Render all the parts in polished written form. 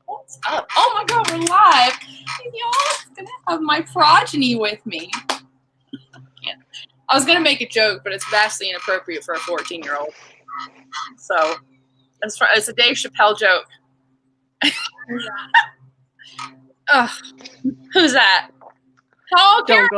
What's up? Oh my God, we're live. And y'all gonna have my progeny with me. I was gonna make a joke, but it's vastly inappropriate for a 14-year-old. So it's a Dave Chappelle joke. Who's that? Oh, Karen,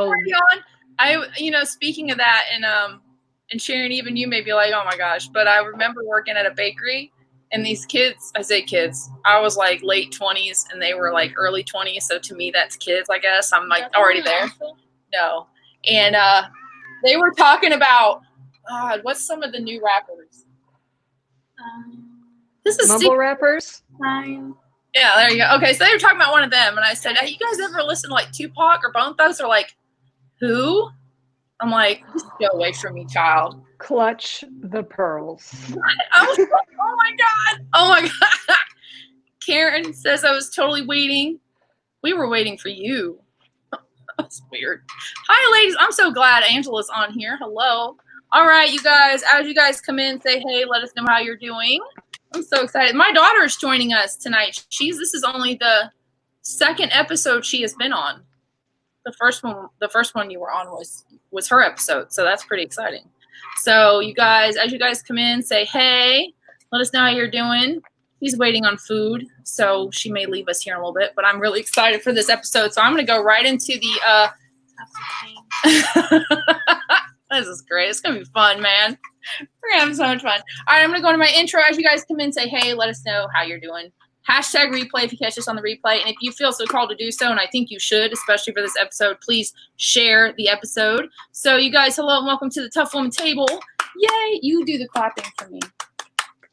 on. Speaking of that, and Sharon, even you may be like, oh my gosh, but I remember working at a bakery, and these kids, I say kids, I was like late 20s, and they were like early 20s. So to me, that's kids, I guess. I'm like already there. No, and they were talking about what's some of the new rappers? This is mumble rappers. Fine. Yeah, there you go. Okay, so they were talking about one of them, and I said, "Hey, you guys ever listen to like Tupac or Bone Thugs?" They're like, "Who?" I'm like, "Just go away from me, child." Clutch the pearls. I was like, "Oh my God! Oh my God!" Karen says I was totally waiting. We were waiting for you. That's weird. Hi, ladies. I'm so glad Angela's on here. Hello. All right, you guys. As you guys come in, say hey. Let us know how you're doing. I'm so excited. My daughter is joining us tonight. This is only the second episode she has been on. The first one you were on was her episode, so that's pretty exciting. So you guys, as you guys come in, say hey. Let us know how you're doing. She's waiting on food, so she may leave us here in a little bit. But I'm really excited for this episode, so I'm going to go right into the. This is great. It's going to be fun, man. We're going to have so much fun. All right, I'm going to go to my intro. As you guys come in, say hey. Let us know how you're doing. Hashtag replay if you catch us on the replay. And if you feel so called to do so, and I think you should, especially for this episode, please share the episode. So you guys, hello and welcome to the TUF Woman Table. Yay, you do the clapping for me.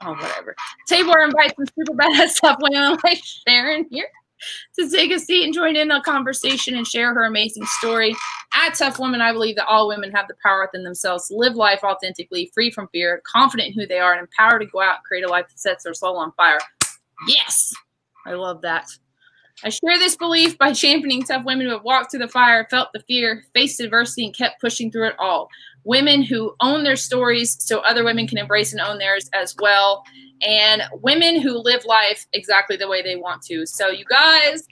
Oh, whatever. Table where I invite some super badass TUF women like Sharon here to take a seat and join in a conversation and share her amazing story. At TUF Woman, I believe that all women have the power within themselves to live life authentically, free from fear, confident in who they are, and empowered to go out and create a life that sets their soul on fire. Yes, I love that. I share this belief by championing tough women who have walked through the fire, felt the fear, faced adversity, and kept pushing through it all. Women who own their stories so other women can embrace and own theirs as well. And women who live life exactly the way they want to. So you guys,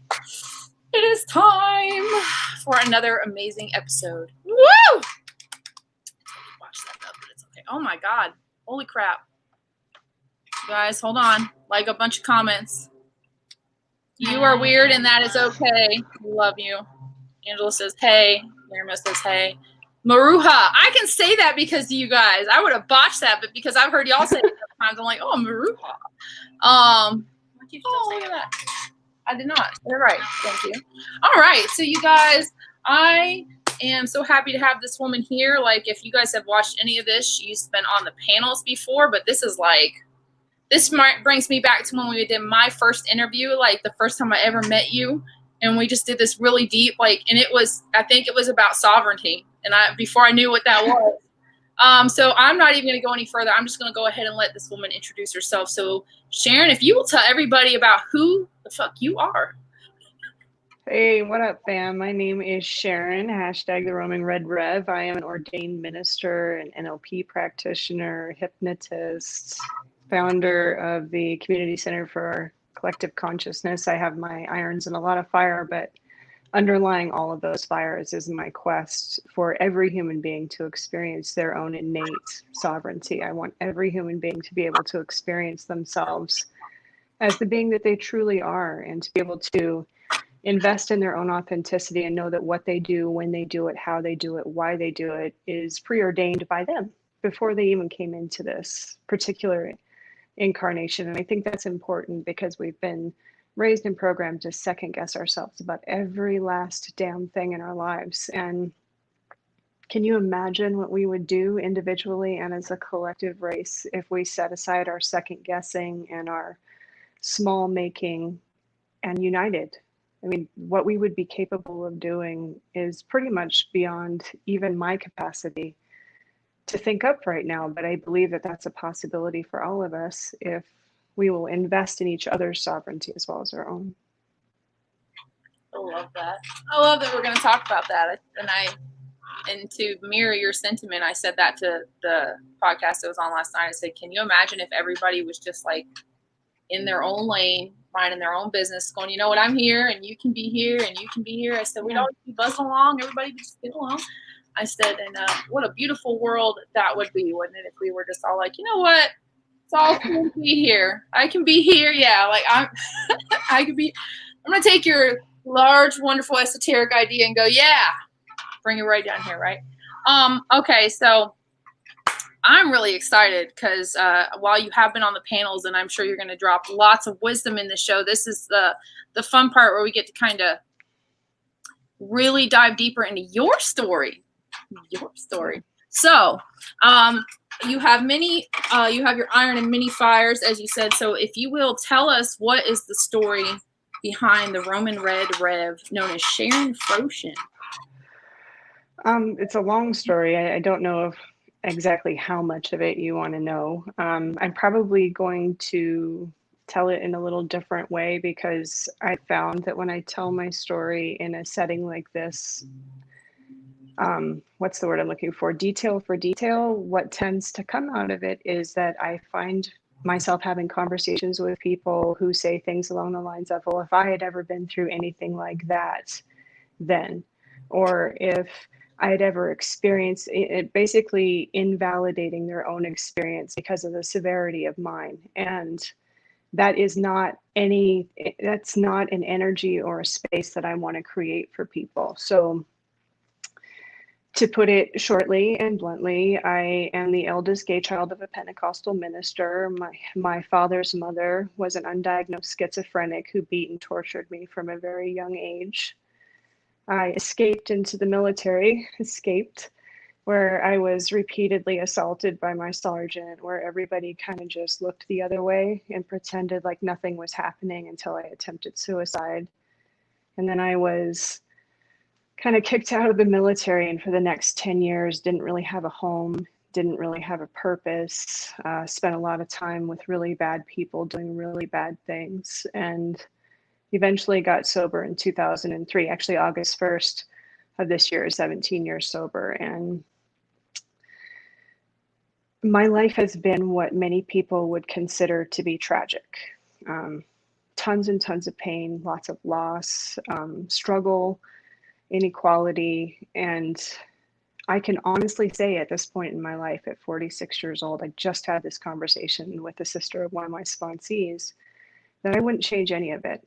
it is time for another amazing episode. Woo! Watch that up, but it's okay. Oh my God. Holy crap. You guys, hold on. Like a bunch of comments. You are weird and that is okay. We love you. Angela says, hey. Miriam says, hey. Maruha. I can say that because of you guys. I would have botched that, but because I've heard y'all say it times, I'm like, oh, Maruha. Look at that. I did not. You're right. Thank you. All right. So you guys, I am so happy to have this woman here. Like, if you guys have watched any of this, she's been on the panels before, but this is like, this brings me back to when we did my first interview, like the first time I ever met you. And we just did this really deep, like, and I think it was about sovereignty. And before I knew what that was. So I'm not even going to go any further. I'm just going to go ahead and let this woman introduce herself. So Sharon, if you will tell everybody about who the fuck you are. Hey, what up, fam? My name is Sharon, hashtag the Roaming Red Rev. I am an ordained minister, an NLP practitioner, hypnotist, founder of the Community Center for Collective Consciousness. I have my irons in a lot of fire, but underlying all of those fires is my quest for every human being to experience their own innate sovereignty. I want every human being to be able to experience themselves as the being that they truly are, and to be able to invest in their own authenticity and know that what they do, when they do it, how they do it, why they do it is preordained by them before they even came into this particular incarnation. And I think that's important because we've been raised and programmed to second guess ourselves about every last damn thing in our lives. And can you imagine what we would do individually and as a collective race if we set aside our second guessing and our small making and united? I mean, what we would be capable of doing is pretty much beyond even my capacity to think up right now. But I believe that that's a possibility for all of us if we will invest in each other's sovereignty as well as our own. I love that. I love that we're going to talk about that. And to mirror your sentiment, I said that to the podcast that was on last night. I said, can you imagine if everybody was just like in their own lane, minding their own business, going, you know what, I'm here and you can be here and you can be here. I said, we'd all be buzzing along, everybody would just get along. I said, and what a beautiful world that would be, wouldn't it, if we were just all like, you know what, it's all cool to be here. I can be here. Yeah, like I'm going to take your large, wonderful, esoteric idea and go, yeah, bring it right down here, right? Okay, so I'm really excited because while you have been on the panels, and I'm sure you're going to drop lots of wisdom in the show, this is the fun part where we get to kind of really dive deeper into your story. So you have you have your iron and many fires, as you said. So if you will tell us, what is the story behind the Roman Red Rev known as Sharon Frochen? It's a long story. I don't know exactly how much of it you want to know. I'm probably going to tell it in a little different way because I found that when I tell my story in a setting like this, what's the word I'm looking for? Detail for detail, what tends to come out of it is that I find myself having conversations with people who say things along the lines of, well, if I had ever been through anything like that, then, or if I had ever experienced it, basically invalidating their own experience because of the severity of mine. And that's not an energy or a space that I want to create for people. So to put it shortly and bluntly, I am the eldest gay child of a Pentecostal minister. My father's mother was an undiagnosed schizophrenic who beat and tortured me from a very young age. I escaped into the military, where I was repeatedly assaulted by my sergeant, where everybody kind of just looked the other way and pretended like nothing was happening until I attempted suicide. And then I was kind of kicked out of the military, and for the next 10 years didn't really have a home, didn't really have a purpose, spent a lot of time with really bad people doing really bad things, and eventually got sober in 2003, actually August 1st of this year, 17 years sober. And my life has been what many people would consider to be tragic. Tons and tons of pain, lots of loss, struggle, inequality. And I can honestly say at this point in my life, at 46 years old, I just had this conversation with the sister of one of my sponsees, that I wouldn't change any of it.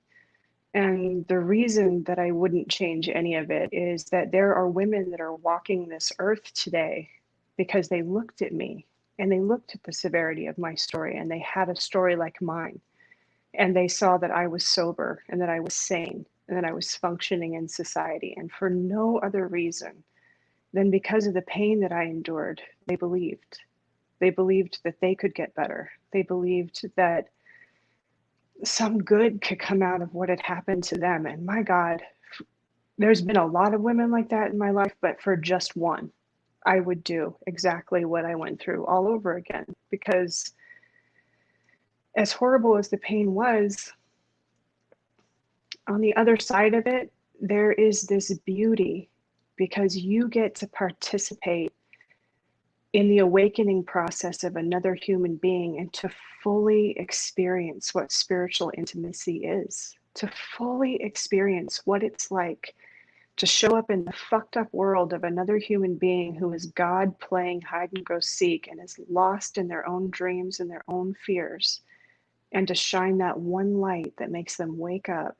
And the reason that I wouldn't change any of it is that there are women that are walking this earth today because they looked at me and they looked at the severity of my story, and they had a story like mine. And they saw that I was sober and that I was sane and that I was functioning in society. And for no other reason than because of the pain that I endured, they believed. They believed that they could get better. They believed that some good could come out of what had happened to them. And my God, there's been a lot of women like that in my life, but for just one, I would do exactly what I went through all over again. Because as horrible as the pain was, on the other side of it, there is this beauty, because you get to participate in the awakening process of another human being and to fully experience what spiritual intimacy is, to fully experience what it's like to show up in the fucked up world of another human being who is God playing hide and go seek and is lost in their own dreams and their own fears, and to shine that one light that makes them wake up,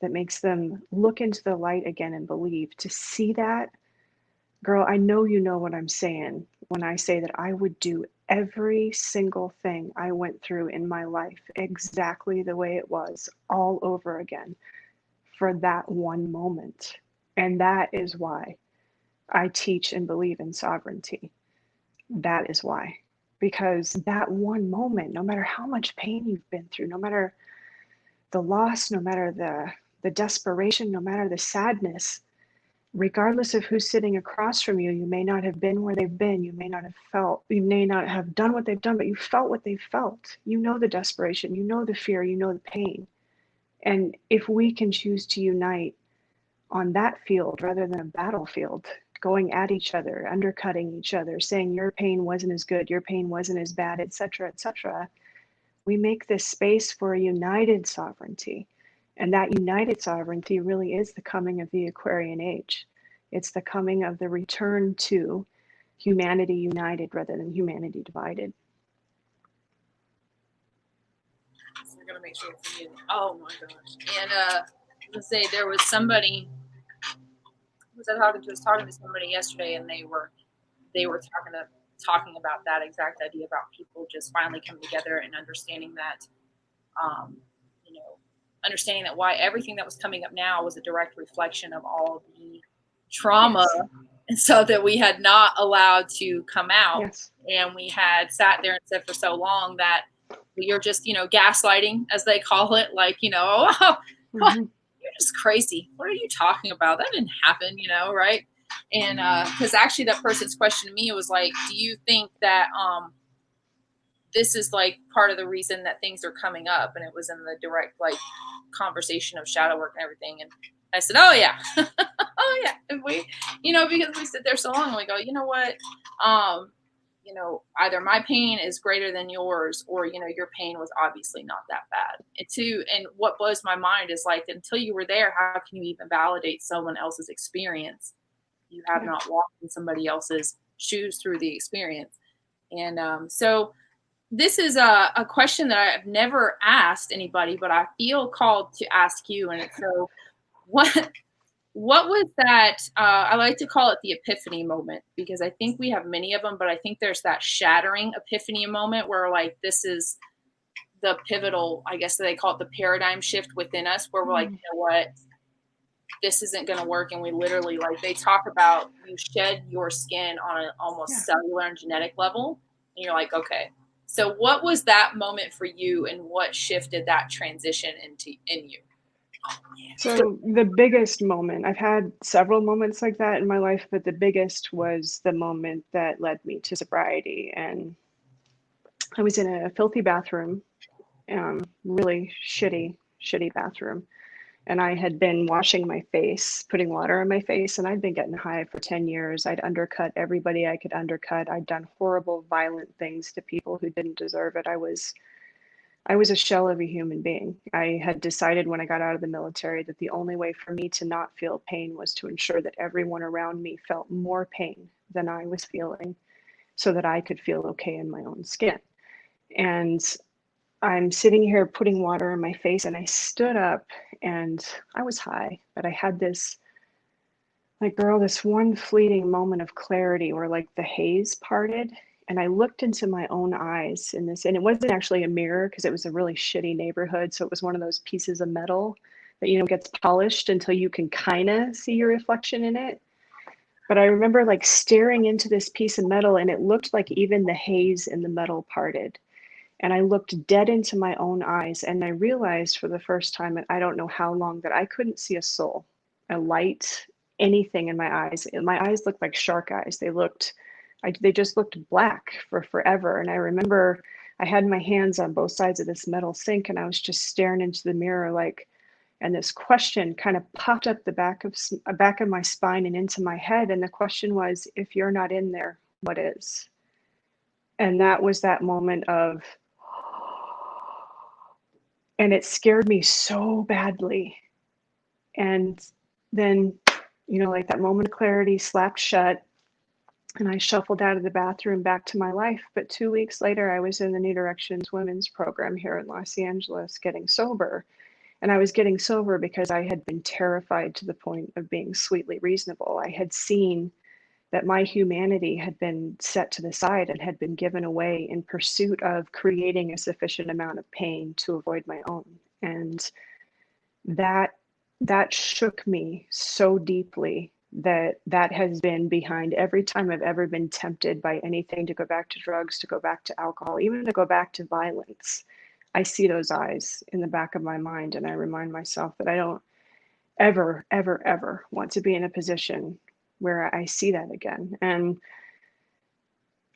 that makes them look into the light again and believe. To see that, girl, I know you know what I'm saying when I say that I would do every single thing I went through in my life exactly the way it was, all over again, for that one moment. And that is why I teach and believe in sovereignty. That is why. Because that one moment, no matter how much pain you've been through, no matter the loss, no matter the desperation, no matter the sadness, regardless of who's sitting across from you, you may not have been where they've been, you may not have felt, you may not have done what they've done, but you felt what they've felt. You know the desperation, you know the fear, you know the pain. And if we can choose to unite on that field rather than a battlefield, going at each other, undercutting each other, saying your pain wasn't as good, your pain wasn't as bad, etc., etc., we make this space for a united sovereignty. And that united sovereignty really is the coming of the Aquarian age. It's the coming of the return to humanity united rather than humanity divided. So we're gonna make sure it's muted. Oh my gosh! And let's say there was somebody. Was I talking to? Was talking to somebody yesterday, and they were talking about that exact idea about people just finally coming together and understanding that, you know, understanding that why everything that was coming up now was a direct reflection of all the trauma and stuff that we had not allowed to come out. Yes. And we had sat there and said for so long that you're just, gaslighting, as they call it, like, oh, you're just crazy. What are you talking about? That didn't happen, right? And because actually that person's question to me was like, do you think that this is like part of the reason that things are coming up? And it was in the direct like conversation of shadow work and everything. And I said, oh yeah. Oh yeah. And we, because we sit there so long and we go, you know what? Either my pain is greater than yours, or, your pain was obviously not that bad. And what blows my mind is like, until you were there, how can you even validate someone else's experience? You have not walked in somebody else's shoes through the experience. And so this is a question that I've never asked anybody, but I feel called to ask you. And so what was that? I like to call it the epiphany moment, because I think we have many of them, but I think there's that shattering epiphany moment where like, this is the pivotal, I guess they call it the paradigm shift within us, where we're like, you know what? This isn't going to work. And we literally, like, they talk about you shed your skin on an almost cellular and genetic level. And you're like, okay. So what was that moment for you, and what shifted that transition in you? So the biggest moment, I've had several moments like that in my life, but the biggest was the moment that led me to sobriety. And I was in a filthy bathroom, really shitty bathroom. And I had been washing my face, putting water on my face, and I'd been getting high for 10 years. I'd undercut everybody I could undercut. I'd done horrible, violent things to people who didn't deserve it. I was a shell of a human being. I had decided when I got out of the military that the only way for me to not feel pain was to ensure that everyone around me felt more pain than I was feeling, so that I could feel okay in my own skin. And I'm sitting here putting water on my face, and I stood up, and I was high, but I had this, like, girl, this one fleeting moment of clarity where like the haze parted, and I looked into my own eyes in this, and it wasn't actually a mirror because it was a really shitty neighborhood. So it was one of those pieces of metal that, gets polished until you can kind of see your reflection in it. But I remember like staring into this piece of metal, and it looked like even the haze in the metal parted. And I looked dead into my own eyes, and I realized for the first time, and I don't know how long, that I couldn't see a soul, a light, anything in my eyes. And my eyes looked like shark eyes. They just looked black for forever. And I remember I had my hands on both sides of this metal sink, and I was just staring into the mirror, like, and this question kind of popped up the back of my spine and into my head. And the question was, if you're not in there, what is? And that was that moment of, and it scared me so badly. And then, like that moment of clarity slapped shut, and I shuffled out of the bathroom back to my life. But 2 weeks later, I was in the New Directions women's program here in Los Angeles getting sober. And I was getting sober because I had been terrified to the point of being sweetly reasonable. I had seen that my humanity had been set to the side and had been given away in pursuit of creating a sufficient amount of pain to avoid my own. And that shook me so deeply that has been behind every time I've ever been tempted by anything, to go back to drugs, to go back to alcohol, even to go back to violence. I see those eyes in the back of my mind, and I remind myself that I don't ever, ever, ever want to be in a position where I see that again. And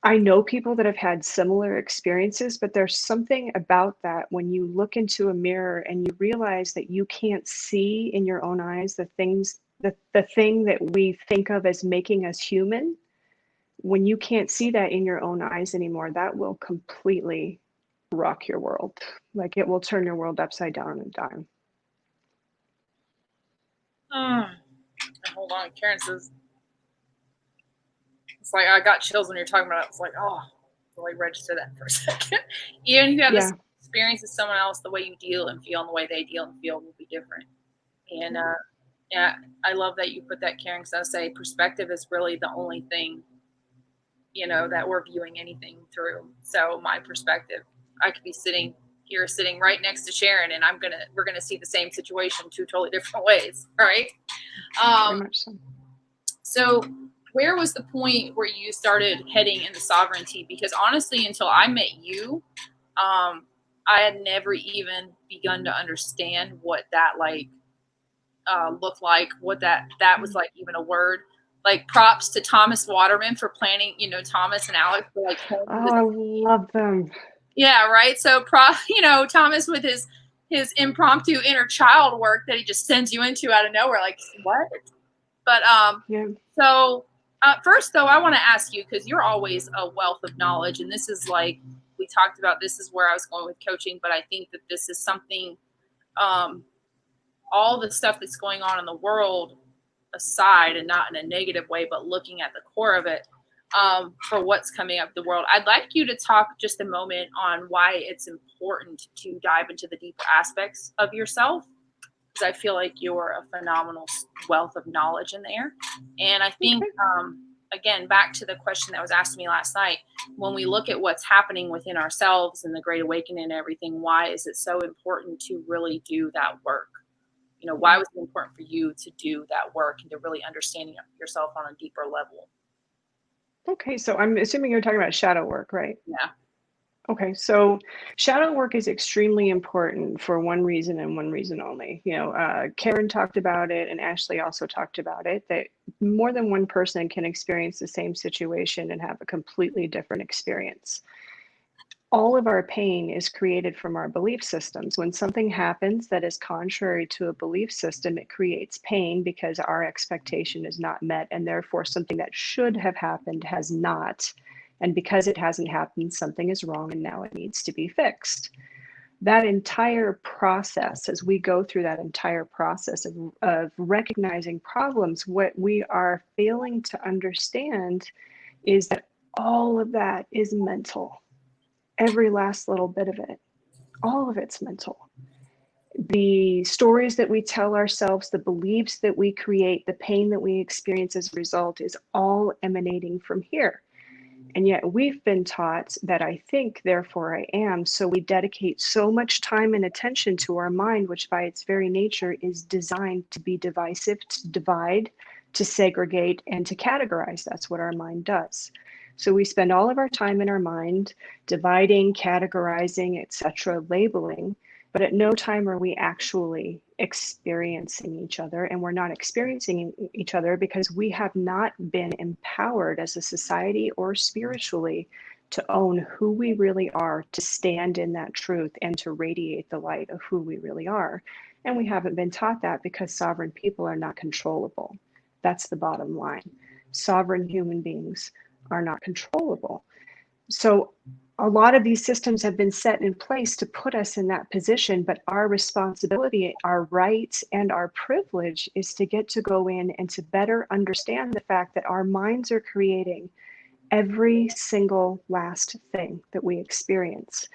I know people that have had similar experiences, but there's something about that when you look into a mirror and you realize that you can't see in your own eyes the thing that we think of as making us human. When you can't see that in your own eyes anymore, that will completely rock your world. Like it will turn your world upside down on a dime. Hold on, Karen says, it's like I got chills when you're talking about it. It's like, oh, really register that for a second. Even if you have this experience with someone else, the way you deal and feel and the way they deal and feel will be different. And yeah, I love that you put that, Karen, because I say perspective is really the only thing, you know, that we're viewing anything through. So my perspective, I could be sitting right next to Sharon, and we're gonna see the same situation two totally different ways, right? Very much so. So where was the point where you started heading into sovereignty? Because honestly, until I met you, I had never even begun to understand what that looked like, what that was like, even a word. Like props to Thomas Waterman for planning, you know, Thomas and Alex for like. Oh, I love them. Yeah, right. So, you know, Thomas with his impromptu inner child work that he just sends you into out of nowhere, like what? But yeah. So first, though, I want to ask you, because you're always a wealth of knowledge, and this is like we talked about. This is where I was going with coaching, but I think that this is something. All the stuff that's going on in the world aside, and not in a negative way, but looking at the core of it, for what's coming up the world, I'd like you to talk just a moment on why it's important to dive into the deeper aspects of yourself, because I feel like you're a phenomenal wealth of knowledge in there. And I think, again, back to the question that was asked me last night, when we look at what's happening within ourselves and the Great Awakening and everything, why is it so important to really do that work? You know, why was it important for you to do that work and to really understand yourself on a deeper level? Okay, so I'm assuming you're talking about shadow work, right? Yeah. Okay, so shadow work is extremely important for one reason and one reason only. You know, Karen talked about it and Ashley also talked about it, that more than one person can experience the same situation and have a completely different experience. All of our pain is created from our belief systems. When something happens that is contrary to a belief system, it creates pain because our expectation is not met, and therefore something that should have happened has not. And because it hasn't happened, something is wrong and now it needs to be fixed. That entire process, as we go through that entire process of recognizing problems, what we are failing to understand is that all of that is mental. Every last little bit of it, all of it's mental. The stories that we tell ourselves, the beliefs that we create, the pain that we experience as a result is all emanating from here. And yet we've been taught that I think, therefore I am. So we dedicate so much time and attention to our mind, which by its very nature is designed to be divisive, to divide, to segregate, and to categorize. That's what our mind does. So we spend all of our time in our mind dividing, categorizing, etc., labeling, but at no time are we actually experiencing each other. And we're not experiencing each other because we have not been empowered as a society or spiritually to own who we really are, to stand in that truth and to radiate the light of who we really are. And we haven't been taught that because sovereign people are not controllable. That's the bottom line. Sovereign human beings are not controllable. So a lot of these systems have been set in place to put us in that position, but our responsibility, our rights, and our privilege is to get to go in and to better understand the fact that our minds are creating every single last thing that we experience.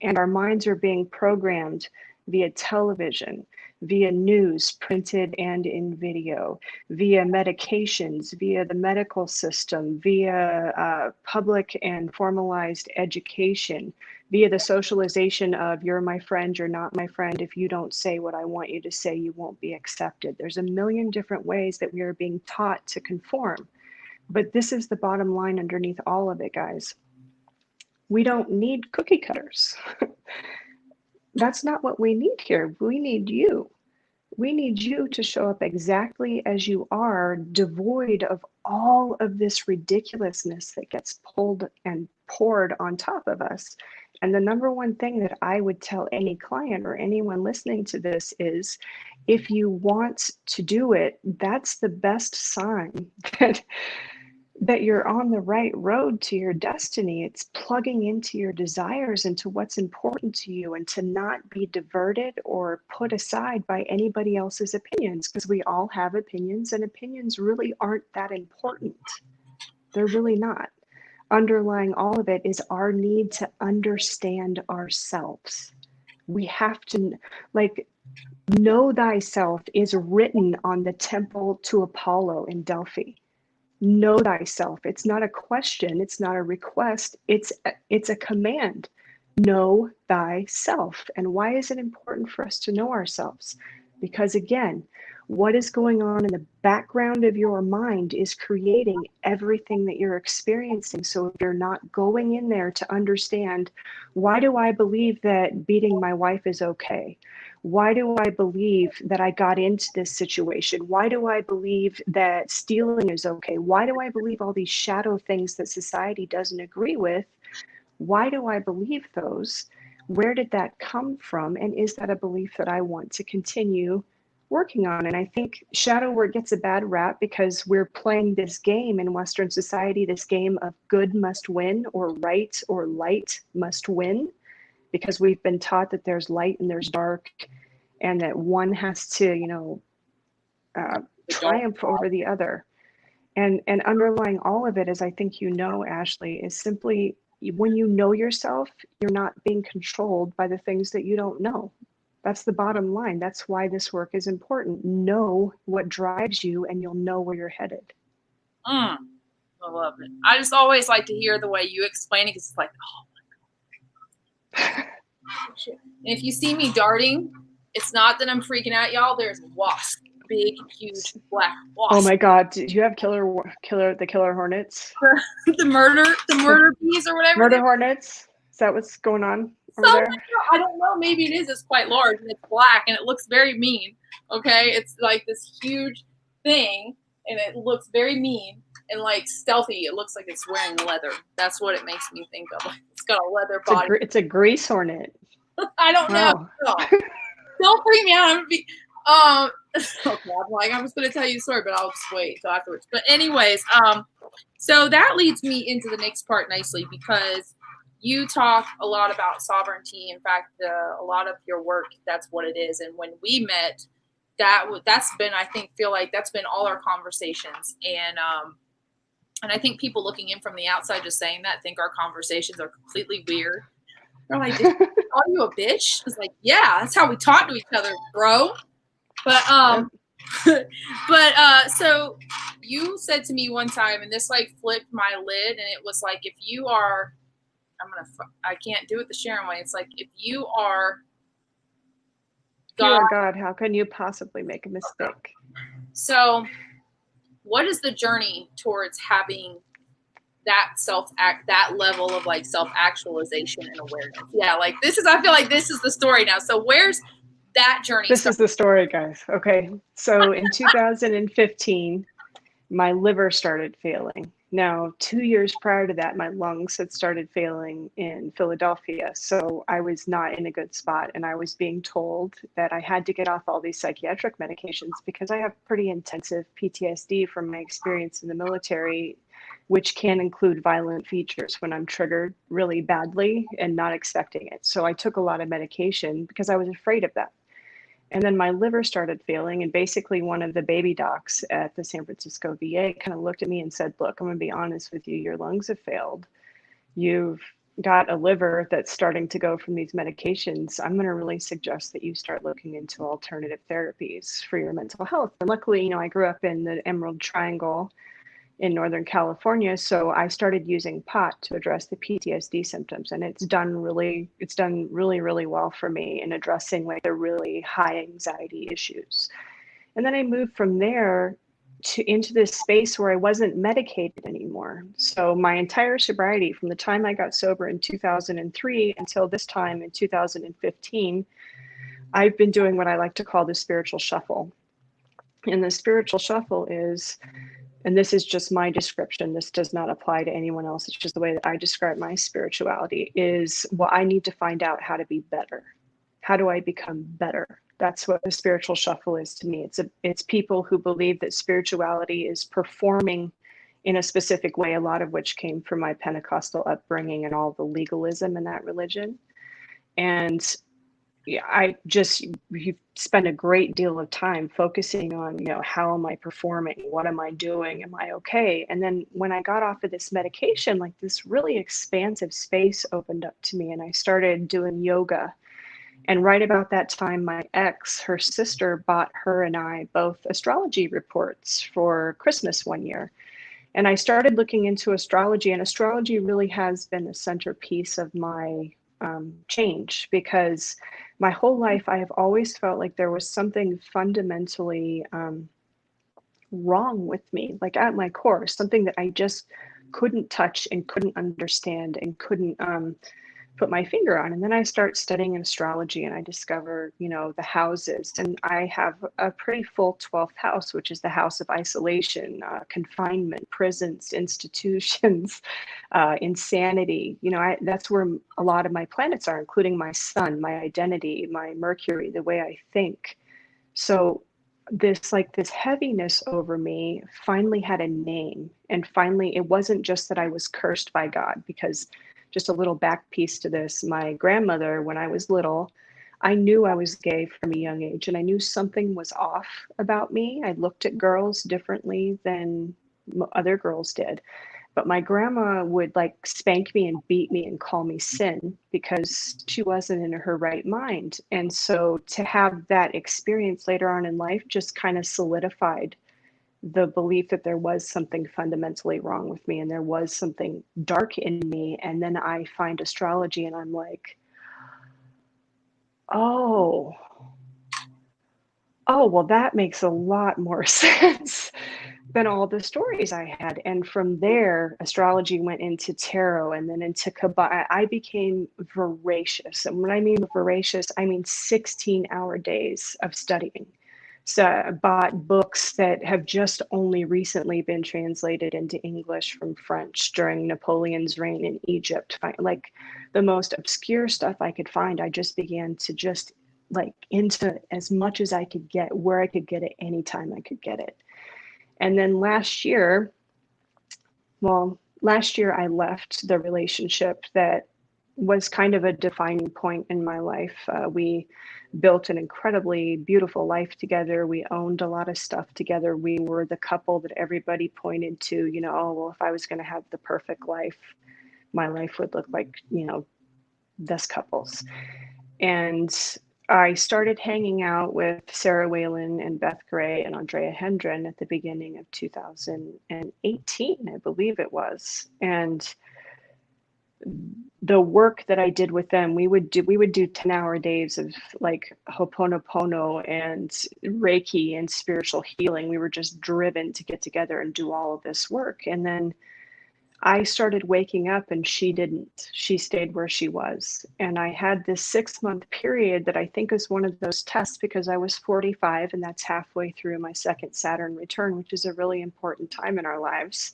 And our minds are being programmed via television, via news, printed and in video, via medications, via the medical system, via public and formalized education, via the socialization of you're my friend, you're not my friend. If you don't say what I want you to say, you won't be accepted. There's a million different ways that we are being taught to conform. But this is the bottom line underneath all of it, guys. We don't need cookie cutters. That's not what we need here. We need you. We need you to show up exactly as you are, devoid of all of this ridiculousness that gets pulled and poured on top of us. And the number one thing that I would tell any client or anyone listening to this is, if you want to do it, that's the best sign that that you're on the right road to your destiny. It's plugging into your desires, into what's important to you, and to not be diverted or put aside by anybody else's opinions, because we all have opinions, and opinions really aren't that important. They're really not. Underlying all of it is our need to understand ourselves. We have to, like, know thyself is written on the temple to Apollo in Delphi. Know thyself. It's not a question, it's not a request, it's a command. Know thyself. And why is it important for us to know ourselves? Because again, what is going on in the background of your mind is creating everything that you're experiencing. So if you're not going in there to understand, why do I believe that beating my wife is okay? Why do I believe that I got into this situation? Why do I believe that stealing is okay? Why do I believe all these shadow things that society doesn't agree with? Why do I believe those? Where did that come from? And is that a belief that I want to continue working on? And I think shadow work gets a bad rap because we're playing this game in Western society, this game of good must win, or right or light must win, because we've been taught that there's light and there's dark, and that one has to, triumph over the other. And underlying all of it, as I think you know, Ashley, is simply when you know yourself, you're not being controlled by the things that you don't know. That's the bottom line. That's why this work is important. Know what drives you, and you'll know where you're headed. I love it. I just always like to hear the way you explain it, because it's like, oh my God. And if you see me darting, it's not that I'm freaking out, y'all. There's wasps. Big, huge, black wasps. Oh my God! Did you have the killer hornets? the murder bees or whatever. Murder hornets. Is that what's going on over there? I don't know. Maybe it is. It's quite large and it's black and it looks very mean. Okay, it's like this huge thing and it looks very mean and like stealthy. It looks like it's wearing leather. That's what it makes me think of. Like it's got a leather body. It's a grease hornet. I don't know. Don't freak me out. I'm gonna be. Okay, I was going to tell you the story, but I'll just wait until afterwards. But anyways, so that leads me into the next part nicely, because you talk a lot about sovereignty. In fact, a lot of your work, that's what it is. And when we met, that's been, I feel like that's been all our conversations. And I think people looking in from the outside, just saying that, think our conversations are completely weird. They're like, "Did I call you a bitch?" It's like, yeah, that's how we talk to each other, bro. But so you said to me one time, and this like flipped my lid, and it was like, if you are, I can't do it the Sharon way. It's like, if you are God, how can you possibly make a mistake? So what is the journey towards having that level of like self-actualization and awareness? Yeah, like I feel like this is the story now. So where's that journey? This is the story, guys. Okay. So in 2015, my liver started failing. Now, 2 years prior to that, my lungs had started failing in Philadelphia. So I was not in a good spot. And I was being told that I had to get off all these psychiatric medications because I have pretty intensive PTSD from my experience in the military, which can include violent features when I'm triggered really badly and not expecting it. So I took a lot of medication because I was afraid of that. And then my liver started failing, and basically one of the baby docs at the San Francisco VA kind of looked at me and said, "Look, I'm going to be honest with you. Your lungs have failed. You've got a liver that's starting to go from these medications. I'm going to really suggest that you start looking into alternative therapies for your mental health." And luckily, I grew up in the Emerald Triangle in Northern California. So I started using pot to address the PTSD symptoms. And it's done really, really well for me in addressing like the really high anxiety issues. And then I moved from there into this space where I wasn't medicated anymore. So my entire sobriety, from the time I got sober in 2003 until this time in 2015, I've been doing what I like to call the spiritual shuffle. And the spiritual shuffle is, and this is just my description, this does not apply to anyone else, it's just the way that I describe my spirituality, is, well, I need to find out how to be better. How do I become better? That's what the spiritual shuffle is to me. It's people who believe that spirituality is performing in a specific way, a lot of which came from my Pentecostal upbringing and all the legalism in that religion. And yeah, I just you spend a great deal of time focusing on, how am I performing? What am I doing? Am I okay? And then when I got off of this medication, like this really expansive space opened up to me, and I started doing yoga. And right about that time, my ex, her sister, bought her and I both astrology reports for Christmas one year. And I started looking into astrology, and astrology really has been a centerpiece of my change, because my whole life I have always felt like there was something fundamentally wrong with me, like at my core, something that I just couldn't touch and couldn't understand and couldn't put my finger on. And then I start studying astrology, and I discover, the houses. And I have a pretty full 12th house, which is the house of isolation, confinement, prisons, institutions, insanity. That's where a lot of my planets are, including my sun, my identity, my Mercury, the way I think. So this heaviness over me finally had a name. And finally, it wasn't just that I was cursed by God, because just a little back piece to this, my grandmother, when I was little, I knew I was gay from a young age, and I knew something was off about me. I looked at girls differently than other girls did. But my grandma would like spank me and beat me and call me sin, because she wasn't in her right mind. And so to have that experience later on in life just kind of solidified the belief that there was something fundamentally wrong with me, and there was something dark in me. And then I find astrology, and I'm like, oh, well, that makes a lot more sense than all the stories I had. And from there, astrology went into tarot, and then into Kabbalah. I became voracious. And when I mean voracious, I mean 16-hour days of studying. So I bought books that have just only recently been translated into English from French during Napoleon's reign in Egypt. Like the most obscure stuff I could find, I just began to just like into as much as I could get, where I could get it, anytime I could get it. And then last year I left the relationship that was kind of a defining point in my life. We built an incredibly beautiful life together. We owned a lot of stuff together. We were the couple that everybody pointed to, oh, well, if I was going to have the perfect life, my life would look like, this couple's. And I started hanging out with Sarah Whalen and Beth Gray and Andrea Hendren at the beginning of 2018, I believe it was. And the work that I did with them, we would do 10-hour days of like Ho'oponopono and Reiki and spiritual healing. We were just driven to get together and do all of this work. And then I started waking up, and she didn't. She stayed where she was. And I had this 6-month period that I think is one of those tests, because I was 45, and that's halfway through my second Saturn return, which is a really important time in our lives.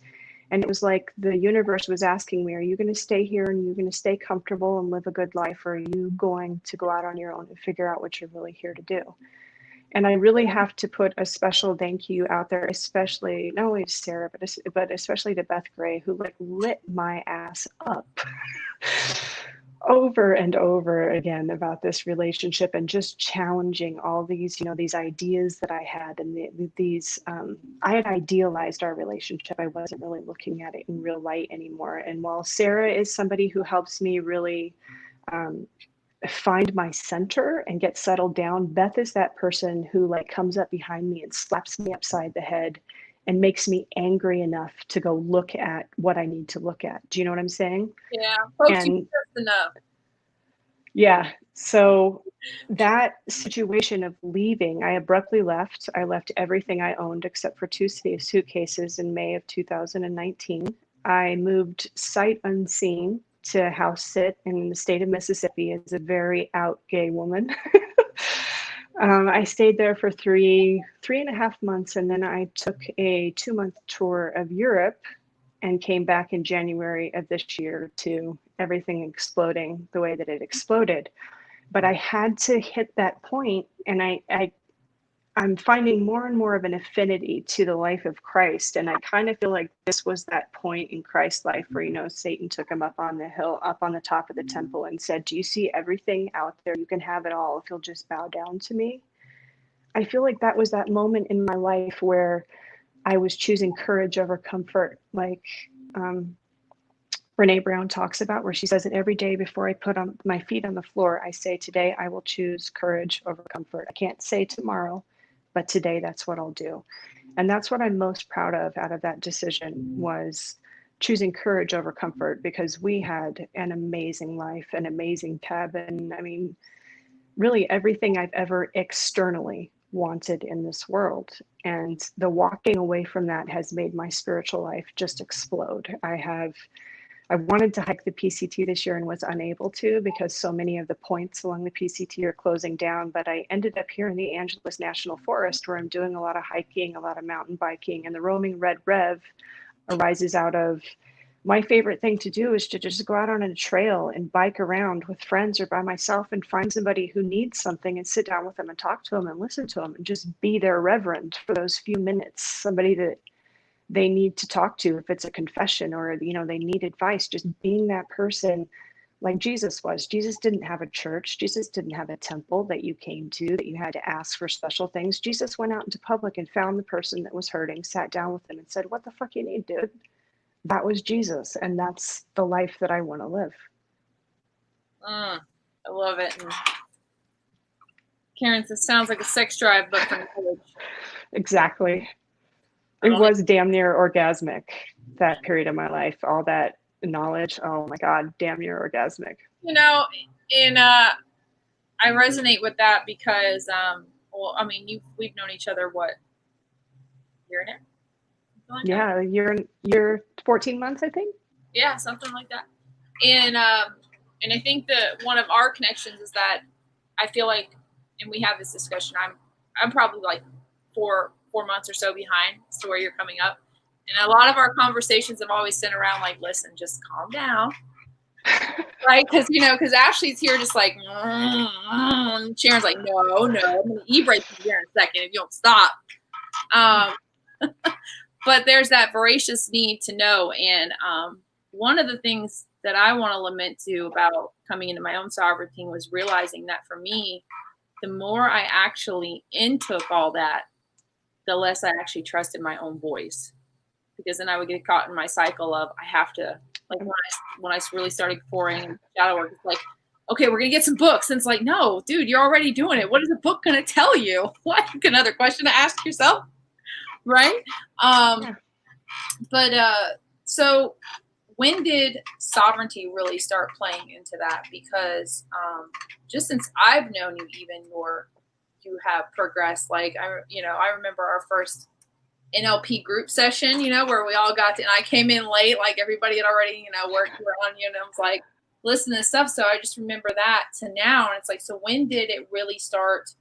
And it was like the universe was asking me, are you going to stay here and you're going to stay comfortable and live a good life, or are you going to go out on your own and figure out what you're really here to do? And I really have to put a special thank you out there, especially not only to Sarah, but especially to Beth Gray, who like lit my ass up over and over again about this relationship, and just challenging all these, these ideas that I had, and these I had idealized our relationship. I wasn't really looking at it in real light anymore. And while Sarah is somebody who helps me really find my center and get settled down, Beth is that person who like comes up behind me and slaps me upside the head and makes me angry enough to go look at what I need to look at. Do you know what I'm saying? Yeah, folks, you just enough. Yeah. So that situation of leaving, I abruptly left. I left everything I owned except for 2 suitcases in May of 2019. I moved sight unseen to house sit in the state of Mississippi as a very out gay woman. I stayed there for three and a half months, and then I took a 2-month tour of Europe and came back in January of this year to everything exploding the way that it exploded. But I had to hit that point, and I I'm finding more and more of an affinity to the life of Christ. And I kind of feel like this was that point in Christ's life where, you know, Satan took him up on the hill, up on the top of the temple and said, do you see everything out there? You can have it all if you'll just bow down to me. I feel like that was that moment in my life where I was choosing courage over comfort. Like, Brene Brown talks about, where she says that every day before I put on my feet on the floor, I say, today I will choose courage over comfort. I can't say tomorrow, but today that's what I'll do. And that's what I'm most proud of out of that decision, was choosing courage over comfort, because we had an amazing life, an amazing cabin. I mean, really everything I've ever externally wanted in this world. And the walking away from that has made my spiritual life just explode. I wanted to hike the PCT this year and was unable to, because so many of the points along the PCT are closing down. But I ended up here in the Angeles National Forest, where I'm doing a lot of hiking, a lot of mountain biking, and the Roaming Red Rev arises out of my favorite thing to do is to just go out on a trail and bike around with friends or by myself and find somebody who needs something and sit down with them and talk to them and listen to them and just be their reverend for those few minutes. Somebody that they need to talk to, if it's a confession or, you know, they need advice, just being that person like Jesus was. Jesus didn't have a church. Jesus didn't have a temple that you came to, that you had to ask for special things. Jesus went out into public and found the person that was hurting, sat down with them and said, what the fuck you need, dude? That was Jesus. And that's the life that I want to live. I love it. And Karen, this sounds like a sex drive, but for knowledge. Exactly. It was damn near orgasmic, that period of my life. All that knowledge, oh my God, damn near orgasmic. You know, and I resonate with that because, well, I mean, we've known each other, what, a year and a half? Like yeah, you're 14 months, I think. Yeah, something like that. And I think that one of our connections is that I feel like, and we have this discussion, I'm probably like four months or so behind to where you're coming up. And a lot of our conversations have always centered around like, listen, just calm down. Right? Because Ashley's here just like, Sharon's like, no, I'm going to e-break you here in a second if you don't stop. But there's that voracious need to know. And one of the things that I want to lament to about coming into my own sovereignty was realizing that for me, the more I actually intook all that, the less I actually trusted my own voice. Because then I would get caught in my cycle of I have to, like when I really started pouring in shadow work, it's like, okay, we're going to get some books. And it's like, no, dude, you're already doing it. What is the book going to tell you? What? Another question to ask yourself. Right? So when did sovereignty really start playing into that? Because just since I've known you, even you have progressed. Like I remember our first NLP group session, where we all got to, and I came in late, like everybody had already, worked around you, and I was like, listening to stuff. So I just remember that to now. And it's like, so when did it really start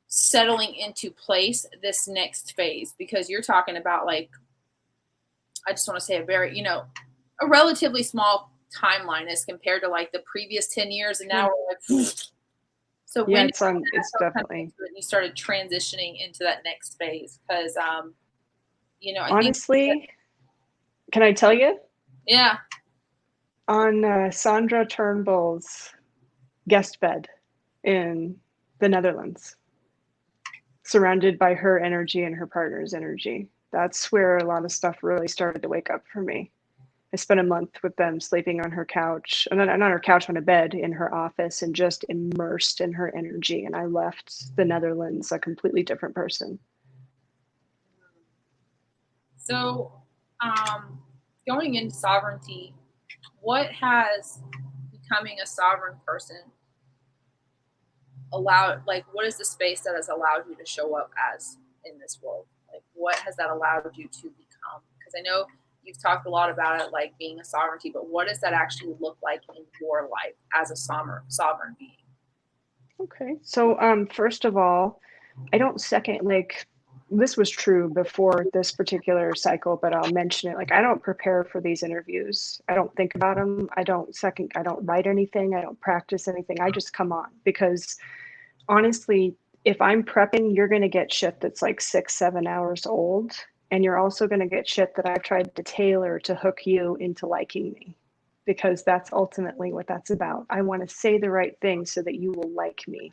settling into place, this next phase? Because you're talking about, like, I just want to say a very, a relatively small timeline as compared to like the previous 10 years. And now we're like, so when it's definitely you started transitioning into that next phase? Because, honestly, can I tell you? Yeah. On Sandra Turnbull's guest bed in the Netherlands, surrounded by her energy and her partner's energy. That's where a lot of stuff really started to wake up for me. I spent a month with them sleeping on her couch, and then not on her couch, on a bed in her office, and just immersed in her energy. And I left the Netherlands a completely different person. So, going into sovereignty, what has becoming a sovereign person allowed, like, what is the space that has allowed you to show up as in this world? Like, what has that allowed you to become? Because I know you've talked a lot about it, like being a sovereignty, but what does that actually look like in your life as a sovereign being? Okay. So, first of all, I don't this was true before this particular cycle, but I'll mention it. Like, I don't prepare for these interviews. I don't think about them. I don't write anything. I don't practice anything. I just come on, because honestly, if I'm prepping, you're going to get shit that's like 6-7 hours old. And you're also going to get shit that I've tried to tailor to hook you into liking me, because that's ultimately what that's about. I want to say the right thing so that you will like me.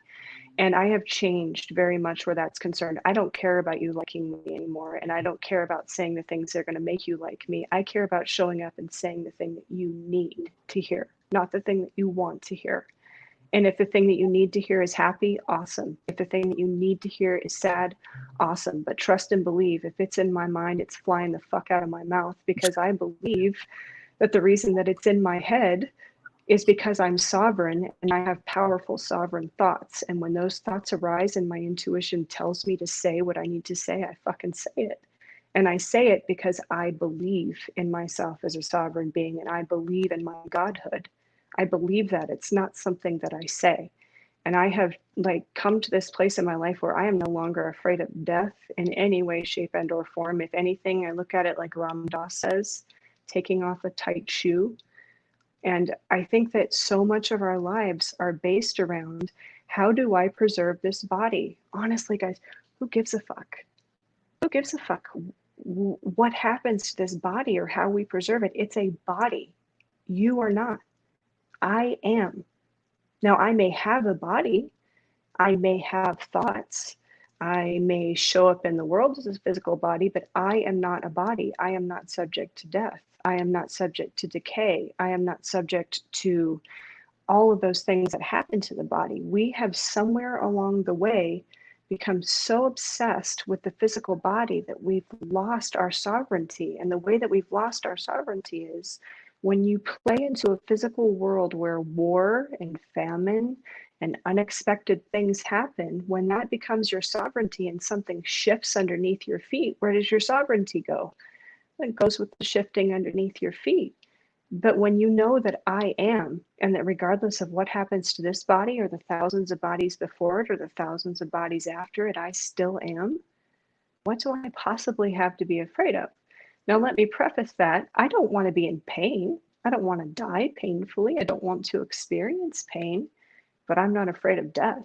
And I have changed very much where that's concerned. I don't care about you liking me anymore. And I don't care about saying the things that are going to make you like me. I care about showing up and saying the thing that you need to hear, not the thing that you want to hear. And if the thing that you need to hear is happy, awesome. If the thing that you need to hear is sad, awesome. But trust and believe, if it's in my mind, it's flying the fuck out of my mouth, because I believe that the reason that it's in my head is because I'm sovereign and I have powerful sovereign thoughts. And when those thoughts arise and my intuition tells me to say what I need to say, I fucking say it. And I say it because I believe in myself as a sovereign being, and I believe in my godhood. I believe that it's not something that I say. And I have like come to this place in my life where I am no longer afraid of death in any way, shape, and or form. If anything, I look at it like Ram Dass says, taking off a tight shoe. And I think that so much of our lives are based around, how do I preserve this body? Honestly, guys, who gives a fuck? Who gives a fuck what happens to this body or how we preserve it? It's a body. You are not. I am. Now, I may have a body. I may have thoughts. I may show up in the world as a physical body, but I am not a body. I am not subject to death. I am not subject to decay. I am not subject to all of those things that happen to the body. We have somewhere along the way become so obsessed with the physical body that we've lost our sovereignty. And the way that we've lost our sovereignty is when you play into a physical world where war and famine and unexpected things happen, when that becomes your sovereignty and something shifts underneath your feet, where does your sovereignty go? It goes with the shifting underneath your feet. But when you know that I am, and that regardless of what happens to this body or the thousands of bodies before it or the thousands of bodies after it, I still am, what do I possibly have to be afraid of? Now, let me preface that. I don't want to be in pain. I don't want to die painfully. I don't want to experience pain, but I'm not afraid of death.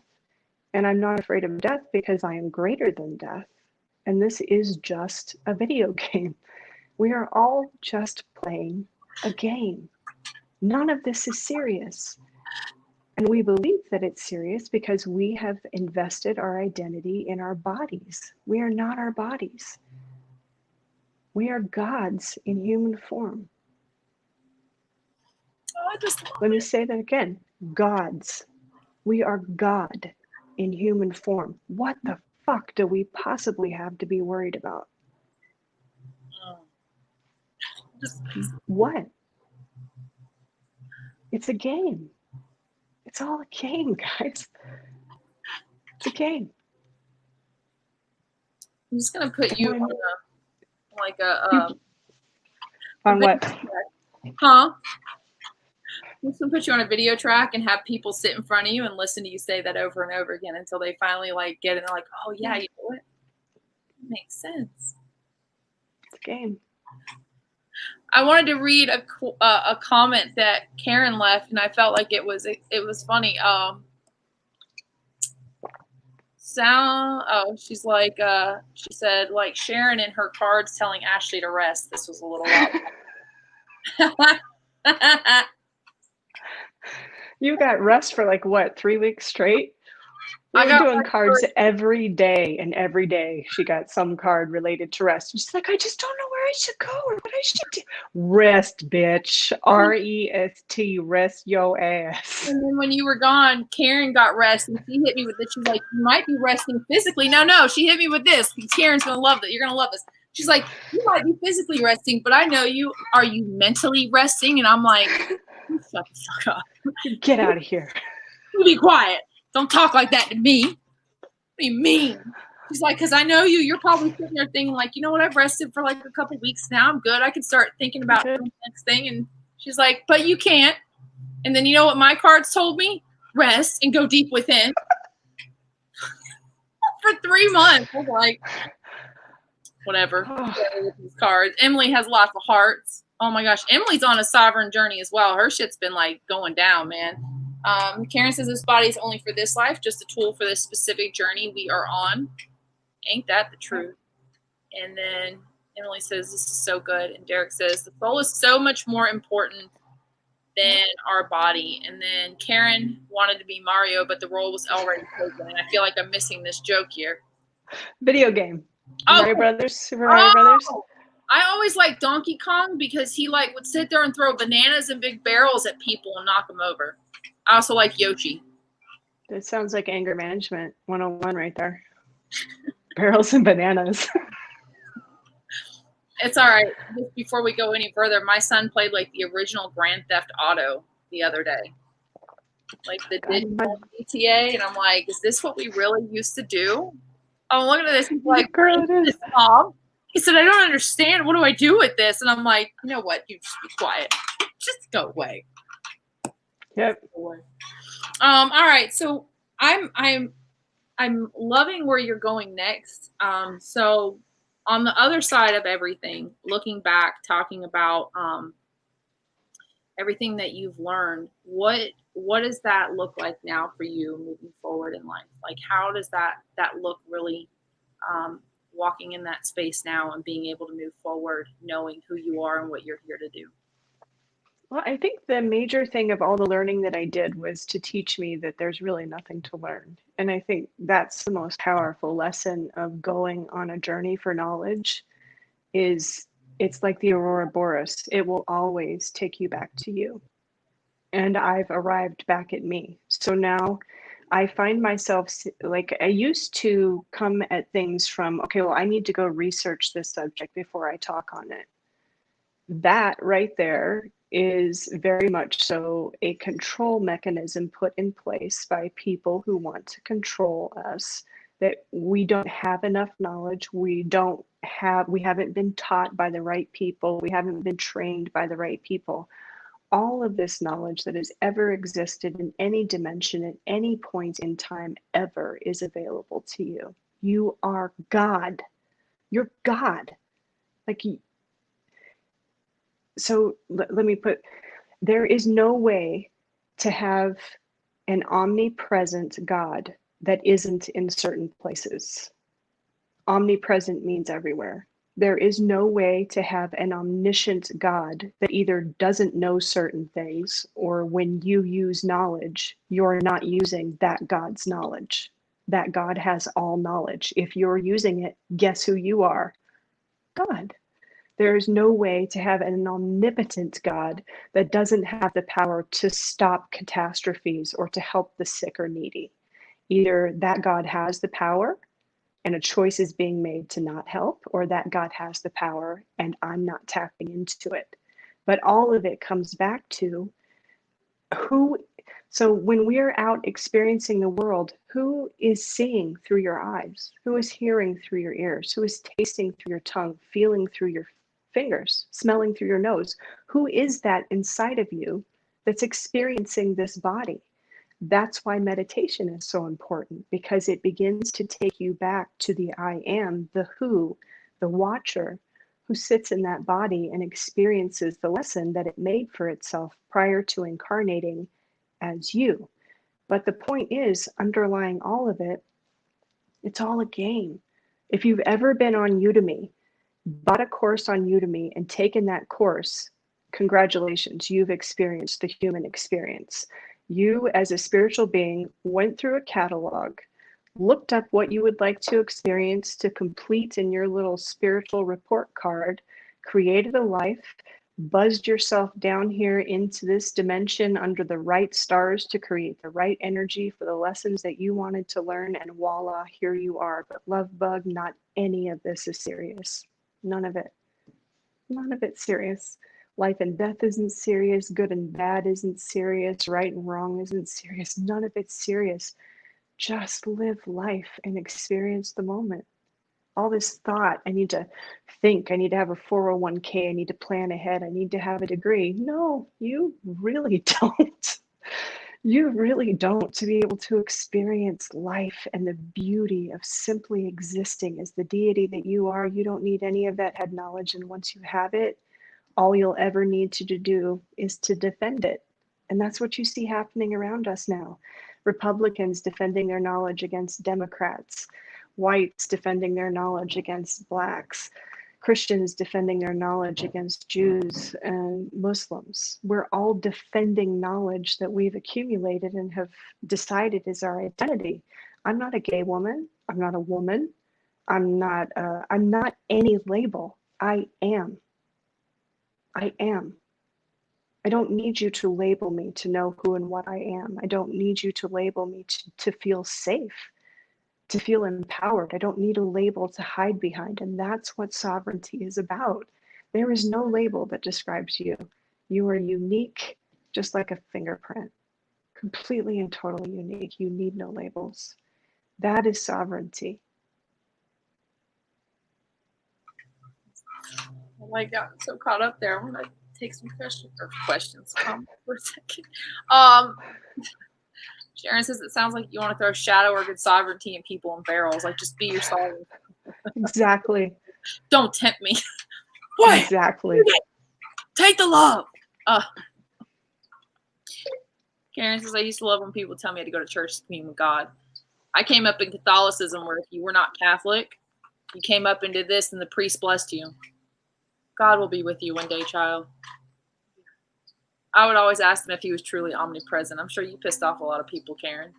And I'm not afraid of death because I am greater than death. And this is just a video game. We are all just playing a game. None of this is serious. And we believe that it's serious because we have invested our identity in our bodies. We are not our bodies. We are gods in human form. Let me say that again. Gods. We are God in human form. What the fuck do we possibly have to be worried about? What? It's a game. It's all a game, guys. It's a game. I'm just gonna put you on on what? Huh? I'm just gonna put you on a video track and have people sit in front of you and listen to you say that over and over again until they finally like get it and they're like, oh yeah, you know what? It makes sense. It's a game. I wanted to read a comment that Karen left, and I felt like it was funny. She's like, she said, like Sharon in her cards telling Ashley to rest. This was a little while. You got rest for like what, 3 weeks straight? We were doing cards every day, and every day she got some card related to rest. And she's like, I just don't know where I should go or what I should do. Rest, bitch. R-E-S-T, rest your ass. And then when you were gone, Karen got rest, and she hit me with this. She's like, you might be resting physically. No, she hit me with this. Karen's going to love it. You're going to love this. She's like, you might be physically resting, but I know you. Are you mentally resting? And I'm like, shut the fuck up. Get out of here. You be quiet. Don't talk like that to me. What do you mean? She's like, because I know you. You're probably sitting there thinking, like, you know what? I've rested for like a couple weeks now. I'm good. I can start thinking about the next thing. And she's like, but you can't. And then you know what my cards told me? Rest and go deep within. For 3 months. I was like, whatever. With these cards. Emily has lots of hearts. Oh my gosh. Emily's on a sovereign journey as well. Her shit's been like going down, man. Karen says this body is only for this life, just a tool for this specific journey we are on. Ain't that the truth? And then Emily says this is so good. And Derek says the soul is so much more important than our body. And then Karen wanted to be Mario, but the role was already taken. And I feel like I'm missing this joke here. Video game. Oh, Mario Brothers, Super Mario Brothers. I always liked Donkey Kong because he like would sit there and throw bananas and big barrels at people and knock them over. I also like Yoshi. That sounds like anger management 101 right there. Barrels and bananas. It's all right. Just before we go any further, my son played like the original Grand Theft Auto the other day. Like the digital GTA, and I'm like, is this what we really used to do? I'm looking at this, he's like, girl, it is. Mom. He said, I don't understand. What do I do with this? And I'm like, you know what? You just be quiet. Just go away. Yep. All right. So I'm loving where you're going next. So on the other side of everything, looking back, talking about everything that you've learned, what does that look like now for you moving forward in life? Like, how does that look really walking in that space now and being able to move forward, knowing who you are and what you're here to do? Well, I think the major thing of all the learning that I did was to teach me that there's really nothing to learn. And I think that's the most powerful lesson of going on a journey for knowledge is it's like the Aurora Boreas. It will always take you back to you. And I've arrived back at me. So now I find myself like I used to come at things from, okay, well, I need to go research this subject before I talk on it. That right there is very much so a control mechanism put in place by people who want to control us, that we don't have enough knowledge. We haven't been taught by the right people. We haven't been trained by the right people. All of this knowledge that has ever existed in any dimension at any point in time ever is available to you. You are God. You're God. Like, so let me put, there is no way to have an omnipresent God that isn't in certain places. Omnipresent means everywhere. There is no way to have an omniscient God that either doesn't know certain things, or when you use knowledge, you're not using that God's knowledge. That God has all knowledge. If you're using it, guess who you are? God. There's no way to have an omnipotent God that doesn't have the power to stop catastrophes or to help the sick or needy. Either that God has the power and a choice is being made to not help, or that God has the power and I'm not tapping into it. But all of it comes back to who. So when we're out experiencing the world, who is seeing through your eyes? Who is hearing through your ears? Who is tasting through your tongue, feeling through your fingers, smelling through your nose? Who is that inside of you that's experiencing this body? That's why meditation is so important, because it begins to take you back to the I am, the who, the watcher, who sits in that body and experiences the lesson that it made for itself prior to incarnating as you. But the point is, underlying all of it, it's all a game. If you've ever been on Udemy, bought a course on Udemy and taken that course, congratulations, you've experienced the human experience. You, as a spiritual being, went through a catalog, looked up what you would like to experience to complete in your little spiritual report card, created a life, buzzed yourself down here into this dimension under the right stars to create the right energy for the lessons that you wanted to learn, and voila, here you are. But love bug, not any of this is serious. None of it. None of it's serious. Life and death isn't serious. Good and bad isn't serious. Right and wrong isn't serious. None of it's serious. Just live life and experience the moment. All this thought, I need to think, I need to have a 401k, I need to plan ahead, I need to have a degree. No, you really don't. You really don't. To be able to experience life and the beauty of simply existing as the deity that you are, you don't need any of that head knowledge. And once you have it, all you'll ever need to do is to defend it. And that's what you see happening around us now. Republicans defending their knowledge against Democrats, whites defending their knowledge against blacks, Christians defending their knowledge against Jews and Muslims. We're all defending knowledge that we've accumulated and have decided is our identity. I'm not a gay woman. I'm not a woman. I'm not any label. I am. I am. I don't need you to label me to know who and what I am. I don't need you to label me to feel safe, to feel empowered. I don't need a label to hide behind. And that's what sovereignty is about. There is no label that describes you. You are unique, just like a fingerprint, completely and totally unique. You need no labels. That is sovereignty. Oh my God, I'm so caught up there. I'm gonna take some questions for a second. Sharon says it sounds like you want to throw shadow or good sovereignty in people in barrels. Like, just be yourself. Exactly. Don't tempt me. What? Exactly. Take the love. Karen says, I used to love when people tell me I had to go to church to commune with God. I came up in Catholicism where if you were not Catholic, you came up into this and the priest blessed you. God will be with you one day, child. I would always ask him if he was truly omnipresent. I'm sure you pissed off a lot of people, Karen.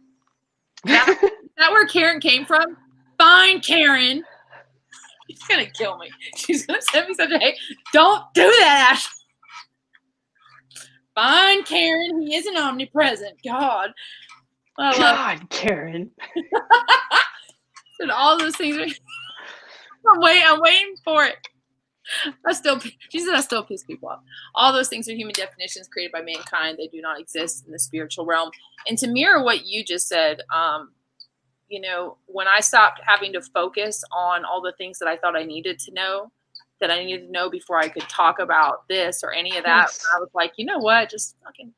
Is that where Karen came from? Fine, Karen. She's going to kill me. She's going to send me such a hate. Don't do that, Ash. Fine, Karen. He isn't omnipresent. God. God, Karen. And all those things. I'm waiting for it. She said I still piss people off. All those things are human definitions created by mankind. They do not exist in the spiritual realm. And to mirror what you just said, when I stopped having to focus on all the things that I thought I needed to know, before I could talk about this or any of that, Yes. I was like, you know what? Just fucking,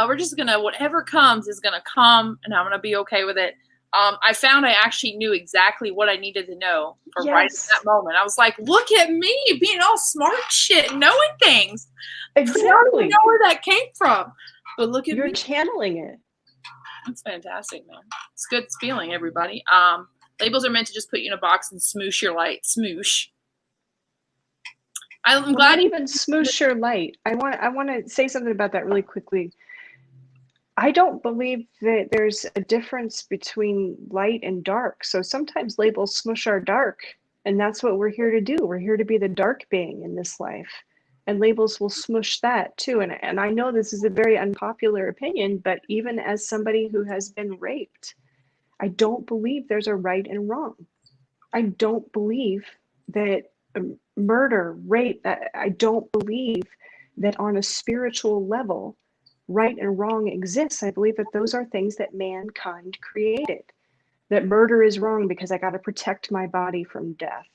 we're just gonna, whatever comes is gonna come, and I'm gonna be okay with it. I found I actually knew exactly what I needed to know for right at that moment. I was like, look at me being all smart shit, knowing things. Exactly. I don't even know where that came from. But look at You're me. channeling it. That's fantastic, man. It's good feeling, everybody. Labels are meant to just put you in a box and smoosh your light. Smoosh. I'm glad not even smoosh your light. I want to say something about that really quickly. I don't believe that there's a difference between light and dark. So sometimes labels smush our dark, and that's what we're here to do. We're here to be the dark being in this life, and labels will smush that too. And I know this is a very unpopular opinion, but even as somebody who has been raped, I don't believe there's a right and wrong. I don't believe that murder, rape, I don't believe that on a spiritual level, right and wrong exists. I believe that those are things that mankind created. That murder is wrong because I got to protect my body from death.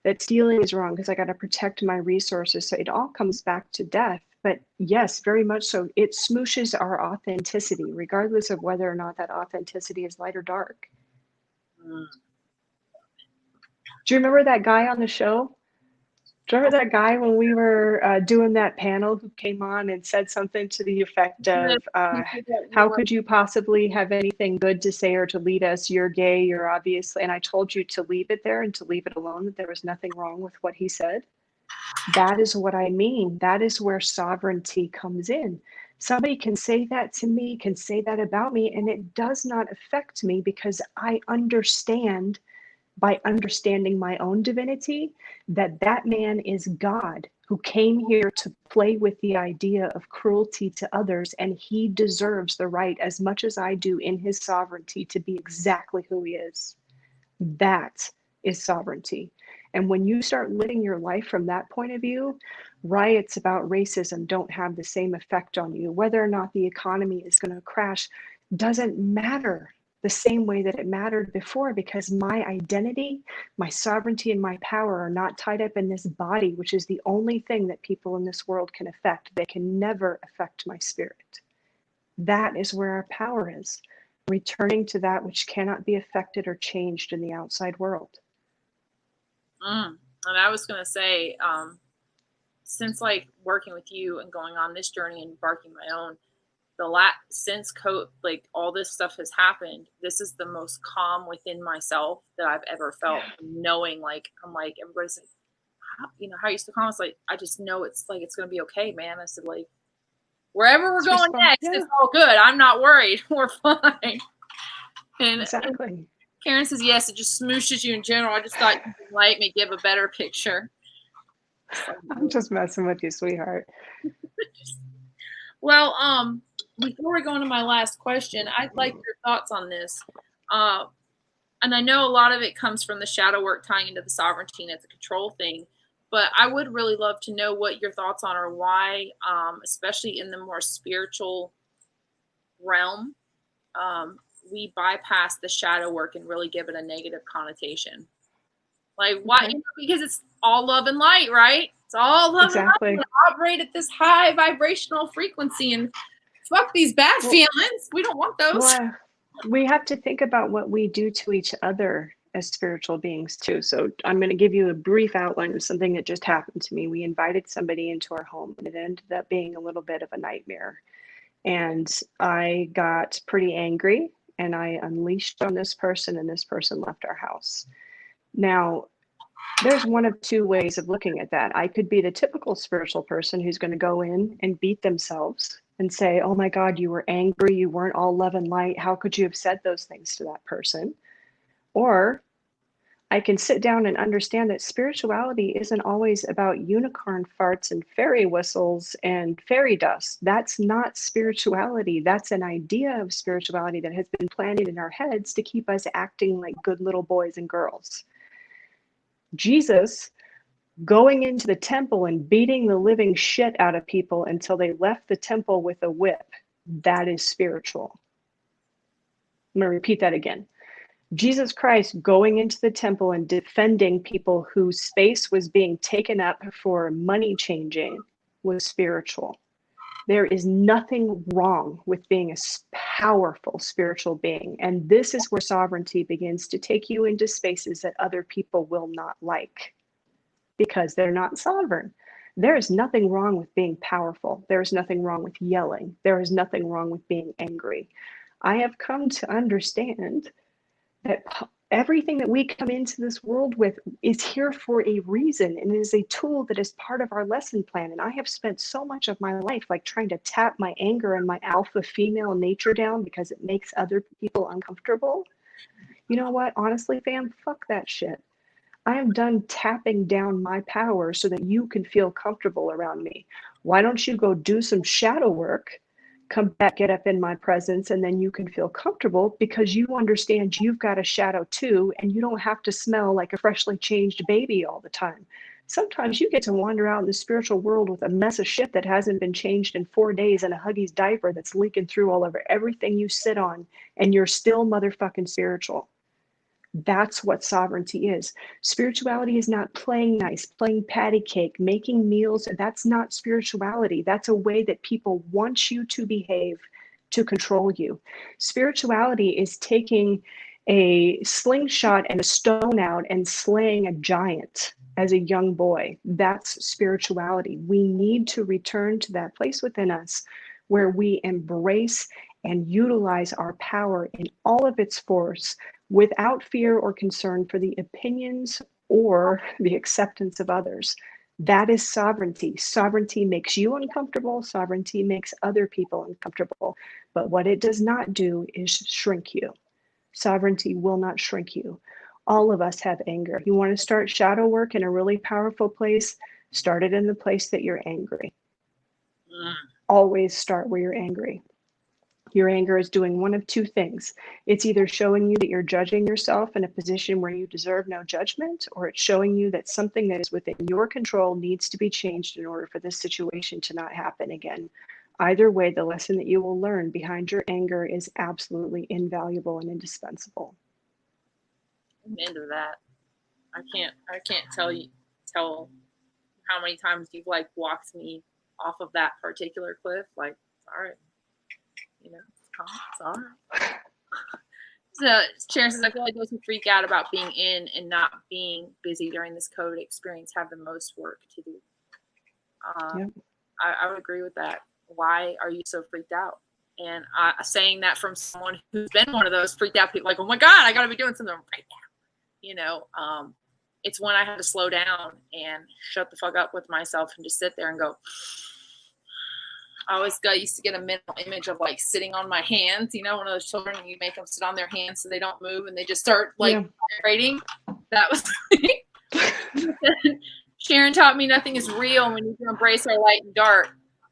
That stealing is wrong because I got to protect my resources. So it all comes back to death. But yes, very much so. It smooshes our authenticity, regardless of whether or not that authenticity is light or dark. Do you remember that guy on the show? Do you remember that guy when we were doing that panel who came on and said something to the effect of, how could you possibly have anything good to say or to lead us? You're gay, you're obviously, and I told you to leave it there and to leave it alone, that there was nothing wrong with what he said. That is what I mean. That is where sovereignty comes in. Somebody can say that to me, can say that about me, and it does not affect me because I understand, by understanding my own divinity, that that man is God who came here to play with the idea of cruelty to others, and he deserves the right as much as I do in his sovereignty to be exactly who he is. That is sovereignty. And when you start living your life from that point of view, riots about racism don't have the same effect on you. Whether or not the economy is going to crash doesn't matter the same way that it mattered before, because my identity, my sovereignty, and my power are not tied up in this body, which is the only thing that people in this world can affect. They can never affect my spirit. That is where our power is, returning to that which cannot be affected or changed in the outside world. And I was going to say, since like working with you and going on this journey and embarking my own, since like all this stuff has happened, this is the most calm within myself that I've ever felt. Knowing, like, I'm like, everybody's like, how are you so calm? It's like, I just know it's like, it's going to be okay, man. I said, like, wherever we're going next, it's all good. I'm not worried. We're fine. And exactly. Karen says, yes, it just smooshes you in general. I just thought light may give a better picture. I'm just messing with you, sweetheart. Well, before we go into my last question, I'd like your thoughts on this. And I know a lot of it comes from the shadow work tying into the sovereignty and it's a control thing, but I would really love to know what your thoughts on are why, especially in the more spiritual realm, we bypass the shadow work and really give it a negative connotation. Like, why? Okay. Because it's all love and light, right? It's all love and light. We operate at this high vibrational frequency, and fuck these bad feelings. We don't want those. Well, we have to think about what we do to each other as spiritual beings too. So I'm going to give you a brief outline of something that just happened to me. We invited somebody into our home, and it ended up being a little bit of a nightmare. And I got pretty angry, and I unleashed on this person, and this person left our house. Now, there's one of two ways of looking at that. I could be the typical spiritual person who's going to go in and beat themselves and say, oh my God, you were angry. You weren't all love and light. How could you have said those things to that person? Or I can sit down and understand that spirituality isn't always about unicorn farts and fairy whistles and fairy dust. That's not spirituality. That's an idea of spirituality that has been planted in our heads to keep us acting like good little boys and girls. Jesus going into the temple and beating the living shit out of people until they left the temple with a whip, that is spiritual. I'm going to repeat that again. Jesus Christ going into the temple and defending people whose space was being taken up for money changing was spiritual. There is nothing wrong with being a powerful spiritual being. And this is where sovereignty begins to take you into spaces that other people will not like because they're not sovereign. There is nothing wrong with being powerful. There is nothing wrong with yelling. There is nothing wrong with being angry. I have come to understand that everything that we come into this world with is here for a reason, and it is a tool that is part of our lesson plan. And I have spent so much of my life like trying to tap my anger and my alpha female nature down because it makes other people uncomfortable. You know what? Honestly, fam, fuck that shit. I am done tapping down my power so that you can feel comfortable around me. Why don't you go do some shadow work, come back, get up in my presence, and then you can feel comfortable because you understand you've got a shadow too, and you don't have to smell like a freshly changed baby all the time. Sometimes you get to wander out in the spiritual world with a mess of shit that hasn't been changed in 4 days and a Huggies diaper that's leaking through all over everything you sit on, and you're still motherfucking spiritual. That's what sovereignty is. Spirituality is not playing nice, playing patty cake, making meals. That's not spirituality. That's a way that people want you to behave to control you. Spirituality is taking a slingshot and a stone out and slaying a giant as a young boy. That's spirituality. We need to return to that place within us where we embrace and utilize our power in all of its force without fear or concern for the opinions or the acceptance of others. That is sovereignty. Sovereignty makes you uncomfortable. Sovereignty makes other people uncomfortable. But what it does not do is shrink you. Sovereignty will not shrink you. All of us have anger. You want to start shadow work in a really powerful place? Start it in the place that you're angry. Always start where you're angry. Your anger is doing one of two things. It's either showing you that you're judging yourself in a position where you deserve no judgment, or it's showing you that something that is within your control needs to be changed in order for this situation to not happen again. Either way, the lesson that you will learn behind your anger is absolutely invaluable and indispensable. I'm into that. I can't tell how many times you've like walked me off of that particular cliff. Like, all right. You know, it's all right. So Sharon says, I feel like those who freak out about being in and not being busy during this COVID experience have the most work to do. Yep. I would agree with that. Why are you so freaked out? And saying that from someone who's been one of those freaked out people, like, oh my God, I got to be doing something right now. It's when I had to slow down and shut the fuck up with myself and just sit there and go. I used to get a mental image of like sitting on my hands, one of those children, you make them sit on their hands so they don't move and they just start like vibrating. That was Sharon taught me nothing is real when you can embrace our light and dark.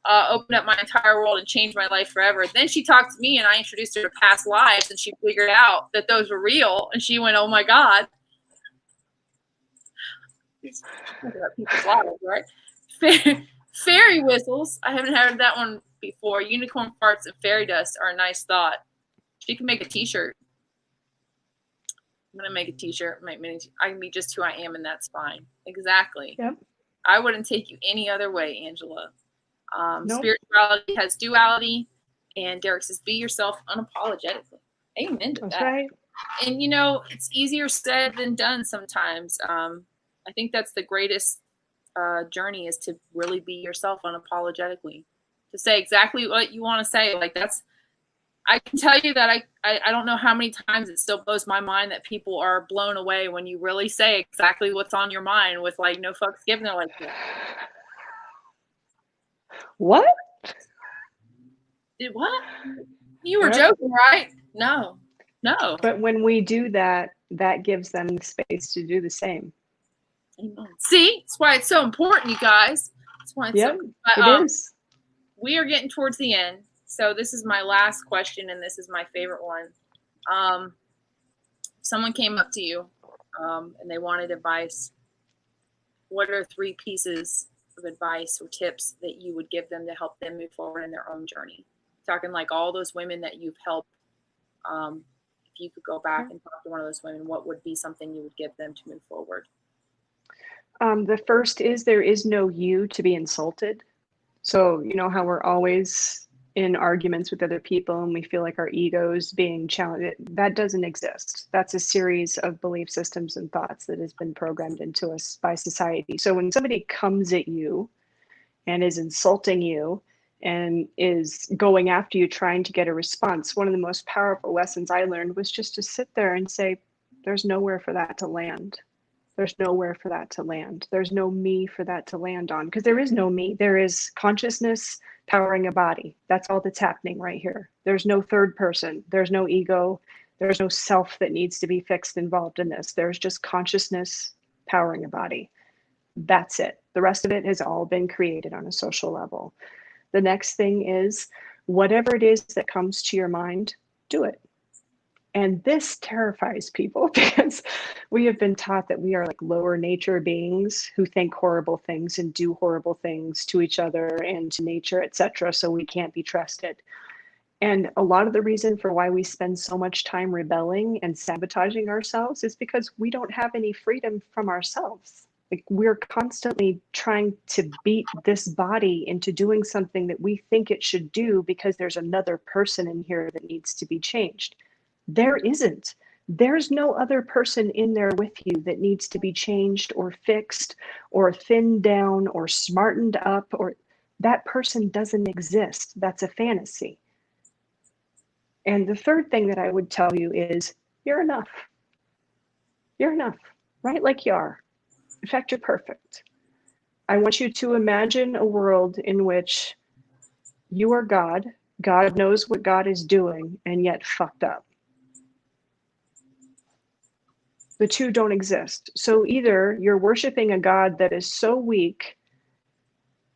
Opened up my entire world and changed my life forever. Then she talked to me and I introduced her to past lives and she figured out that those were real and she went, oh my God. People's lives, right? Fairy whistles. I haven't heard that one before. Unicorn farts and fairy dust are a nice thought. She can make a t-shirt. I'm going to make a t-shirt. I can be just who I am and that's fine. Exactly. Yep. I wouldn't take you any other way, Angela. Nope. Spirituality has duality. And Derek says, be yourself unapologetically. Amen to that. That's right. And, it's easier said than done sometimes. I think that's the greatest journey is to really be yourself unapologetically, to say exactly what you want to say. Like I can tell you that I don't know how many times it still blows my mind that people are blown away when you really say exactly what's on your mind with like no fucks given. They're like, what? Did what? You were joking, right? No. But when we do that, that gives them the space to do the same. See, that's why it's so important, you guys. That's why it's it is. We are getting towards the end. So this is my last question, and this is my favorite one. Someone came up to you, and they wanted advice. What are 3 pieces of advice or tips that you would give them to help them move forward in their own journey? Talking like all those women that you've helped. If you could go back and talk to one of those women, what would be something you would give them to move forward? The first is there is no you to be insulted. So, how we're always in arguments with other people and we feel like our egos being challenged. That doesn't exist. That's a series of belief systems and thoughts that has been programmed into us by society. So when somebody comes at you and is insulting you and is going after you, trying to get a response, one of the most powerful lessons I learned was just to sit there and say, there's nowhere for that to land. There's nowhere for that to land. There's no me for that to land on, because there is no me. There is consciousness powering a body. That's all that's happening right here. There's no third person. There's no ego. There's no self that needs to be fixed involved in this. There's just consciousness powering a body. That's it. The rest of it has all been created on a social level. The next thing is whatever it is that comes to your mind, do it. And this terrifies people because we have been taught that we are like lower nature beings who think horrible things and do horrible things to each other and to nature, etc. So we can't be trusted. And a lot of the reason for why we spend so much time rebelling and sabotaging ourselves is because we don't have any freedom from ourselves. Like we're constantly trying to beat this body into doing something that we think it should do because there's another person in here that needs to be changed. There isn't. There's no other person in there with you that needs to be changed or fixed or thinned down or smartened up, or that person doesn't exist. That's a fantasy. And the third thing that I would tell you is you're enough. You're enough, right? Like you are. In fact, you're perfect. I want you to imagine a world in which you are God. God knows what God is doing and yet fucked up. The two don't exist. So either you're worshiping a God that is so weak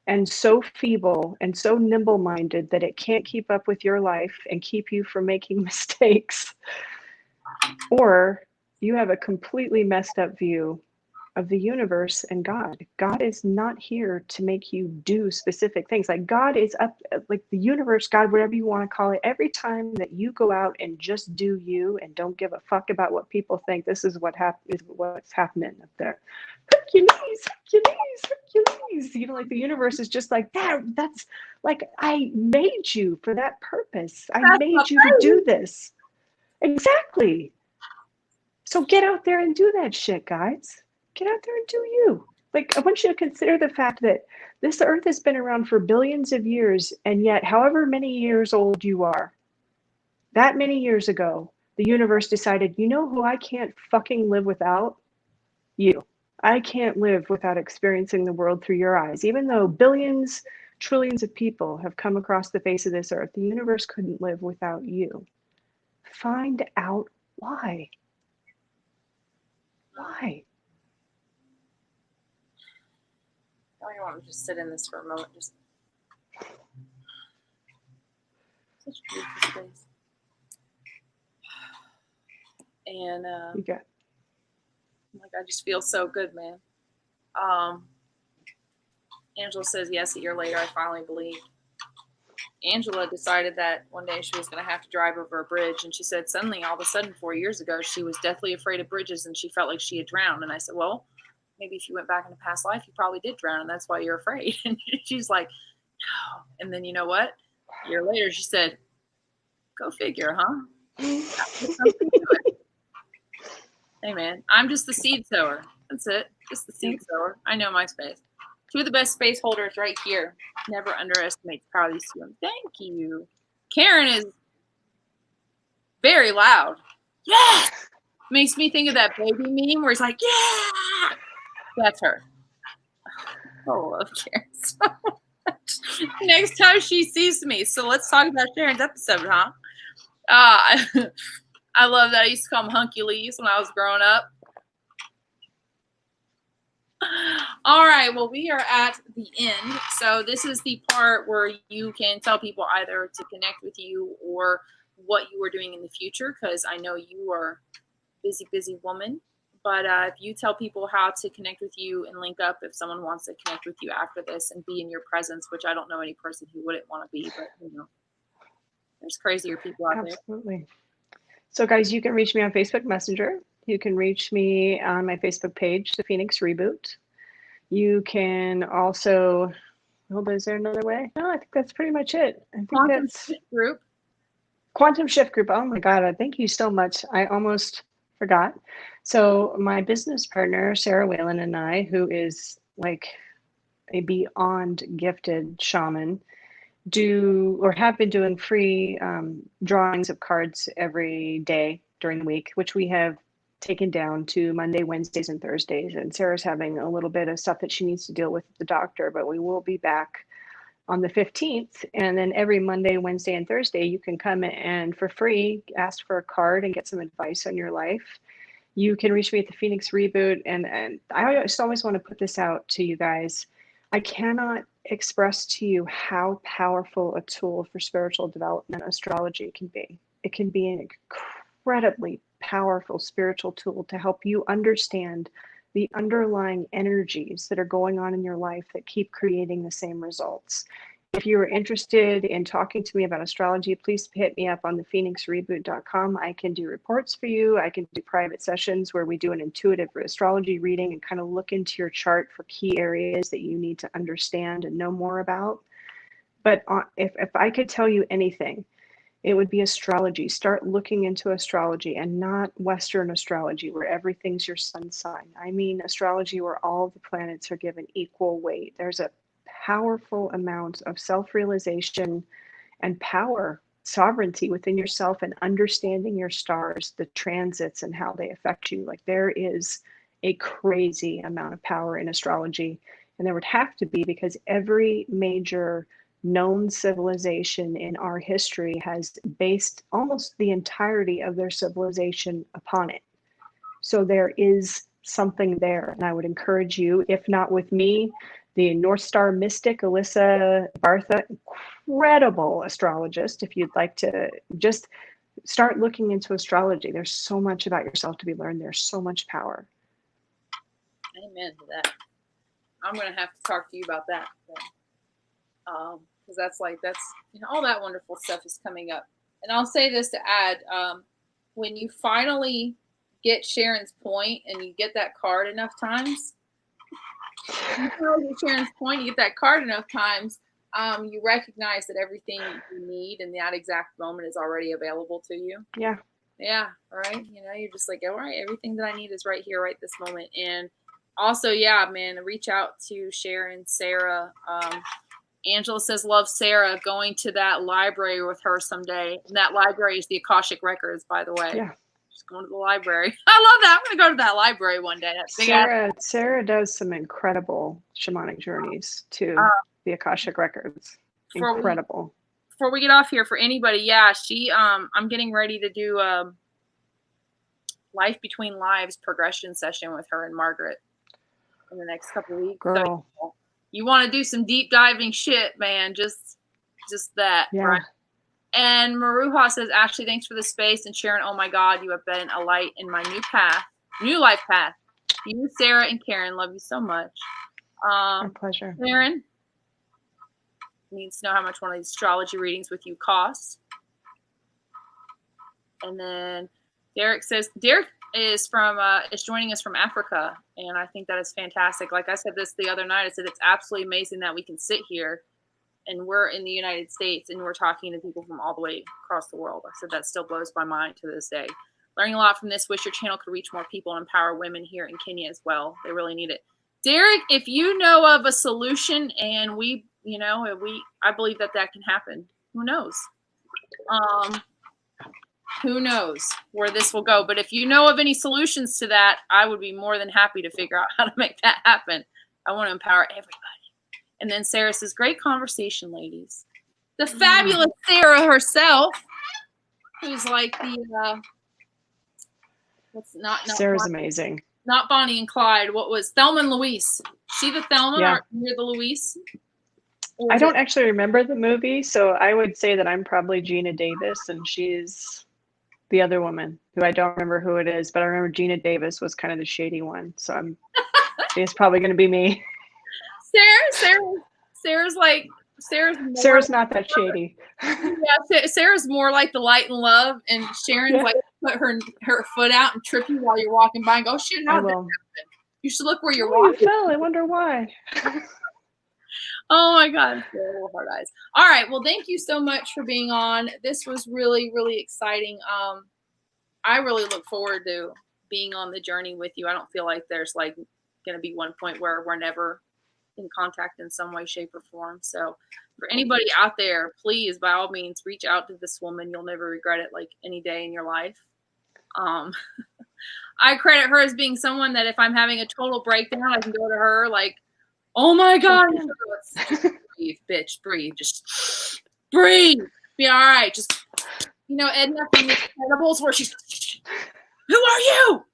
and so feeble and so nimble-minded that it can't keep up with your life and keep you from making mistakes, or you have a completely messed up view of the universe and God. God is not here to make you do specific things. Like God is up, like the universe, God, whatever you want to call it. Every time that you go out and just do you and don't give a fuck about what people think, this is what's happening up there. Hercules, like the universe is just like that. That's like, I made you for that purpose. I made you to do this. Exactly. So get out there and do that shit, guys. Get out there and do you. Like, I want you to consider the fact that this earth has been around for billions of years, and yet however many years old you are, that many years ago, the universe decided, you know who I can't fucking live without? You. I can't live without experiencing the world through your eyes. Even though billions, trillions of people have come across the face of this earth, the universe couldn't live without you. Find out why. Why? I want to just sit in this for a moment. Just such a beautiful space. And You got like I just feel so good, man. Angela says yes. A year later, I finally believed. Angela decided that one day she was going to have to drive over a bridge, and she said suddenly, all of a sudden, 4 years ago, she was deathly afraid of bridges, and she felt like she had drowned. And I said, well, maybe if you went back in a past life, you probably did drown, and that's why you're afraid. And she's like, no. And then you know what? A year later, she said, go figure, huh? Hey, man, I'm just the seed sower. That's it. Just the seed sower. I know my space. Two of the best space holders right here. Never underestimate the power of these two. Thank you. Karen is very loud. Yes! Makes me think of that baby meme where he's like, yeah! That's her. Oh, I love Karen so much. Next time she sees me. So let's talk about Sharon's episode, huh? I love that. I used to call them hunky leaves when I was growing up. All right, well, we are at the end. So this is the part where you can tell people either to connect with you or what you are doing in the future, because I know you are a busy woman. But if you tell people how to connect with you and link up if someone wants to connect with you after this and be in your presence, which I don't know any person who wouldn't want to be, but you know, there's crazier people out there. absolutely. So guys, you can reach me on Facebook Messenger. You can reach me on my Facebook page, The Phoenix Reboot. You can also, is there another way? No, I think that's pretty much it. I think Quantum that's Shift Group. Quantum Shift Group. Oh my God, thank you so much. I almost forgot. So my business partner, Sarah Whalen, and I, who is like a beyond gifted shaman, do or have been doing free drawings of cards every day during the week, which we have taken down to Monday, Wednesdays, and Thursdays. And Sarah's having a little bit of stuff that she needs to deal with the doctor, but we will be back on the 15th. And then every Monday, Wednesday, and Thursday, you can come and for free ask for a card and get some advice on your life. You can reach me at the Phoenix Reboot. And I just always want to put this out to you guys. I cannot express to you how powerful a tool for spiritual development astrology can be. It can be an incredibly powerful spiritual tool to help you understand the underlying energies that are going on in your life that keep creating the same results. If you are interested in talking to me about astrology, please hit me up on the phoenixreboot.com. I can do reports for you. I can do private sessions where we do an intuitive astrology reading and kind of look into your chart for key areas that you need to understand and know more about. But if I could tell you anything, it would be astrology. Start looking into astrology, and not Western astrology where everything's your sun sign. I mean astrology where all the planets are given equal weight. There's a powerful amount of self-realization and power, sovereignty within yourself, and understanding your stars, the transits, and how they affect you. Like, there is a crazy amount of power in astrology, and there would have to be, because every major known civilization in our history has based almost the entirety of their civilization upon it. So there is something there, and I would encourage you, if not with me, the North Star mystic Alyssa Bartha, incredible astrologist, if you'd like to just start looking into astrology. There's so much about yourself to be learned. There's so much power. Amen to that. I'm going to have to talk to you about that. Because that's you know, all that wonderful stuff is coming up. And I'll say this to add, when you finally get Sharon's point and you get that card enough times, you get that card enough times, you recognize that everything you need in that exact moment is already available to you. Yeah. Yeah, right. You know, you're just like, all right, everything that I need is right here, right this moment. And Also, yeah, man, reach out to Sharon, Sarah. Angela says, love Sarah, going to that library with her someday. And that library is the Akashic Records, by the way. Yeah. Just going to the library. I love that. I'm going to go to that library one day. That's big Sarah does some incredible shamanic journeys to the Akashic Records. Incredible. Before we get off here, for anybody, yeah, she, I'm getting ready to do a Life Between Lives progression session with her and Margaret in the next couple of weeks. Girl. So you want to do some deep diving shit, man. Just that, yeah. right? And Maruha says, Ashley, thanks for the space. And Sharon, oh my God, you have been a light in my new life path. You, Sarah, and Karen, love you so much. My pleasure. Karen needs to know how much one of these astrology readings with you costs. And then Derek says, Derek is joining us from Africa, and I think that is fantastic. Like I said this the other night, I said it's absolutely amazing that we can sit here and we're in the United States and we're talking to people from all the way across the world. I said that still blows my mind to this day. Learning a lot from this. Wish your channel could reach more people and empower women here in Kenya as well. They really need it. Derek, if you know of a solution and I believe that can happen. Who knows? Who knows where this will go? But if you know of any solutions to that, I would be more than happy to figure out how to make that happen. I want to empower everybody. And then Sarah says, great conversation, ladies. The fabulous Sarah herself, who's like the, Sarah's Bonnie, amazing. Not Bonnie and Clyde. What was Thelma and Louise? She the Thelma or you're the Louise? I don't actually remember the movie, so I would say that I'm probably Gina Davis, and she's the other woman who I don't remember who it is, but I remember Gina Davis was kind of the shady one. So it's probably going to be me. Sarah's not that shady. Yeah, Sarah's more like the light and love, and Sharon's like put her foot out and trip you while you're walking by and go, oh, shit, how did that happen? You should look where you're walking. You fell. I wonder why. Oh my God, little hard eyes. All right, well, thank you so much for being on. This was really, really exciting. I really look forward to being on the journey with you. I don't feel like there's like going to be one point where we're never in contact in some way, shape, or form. So for anybody out there, please, by all means, reach out to this woman. You'll never regret it, like any day in your life. I credit her as being someone that if I'm having a total breakdown, I can go to her like, oh my God. Breathe, bitch, breathe. Just breathe. Be all right. Just, Edna from The Incredibles where she's, who are you?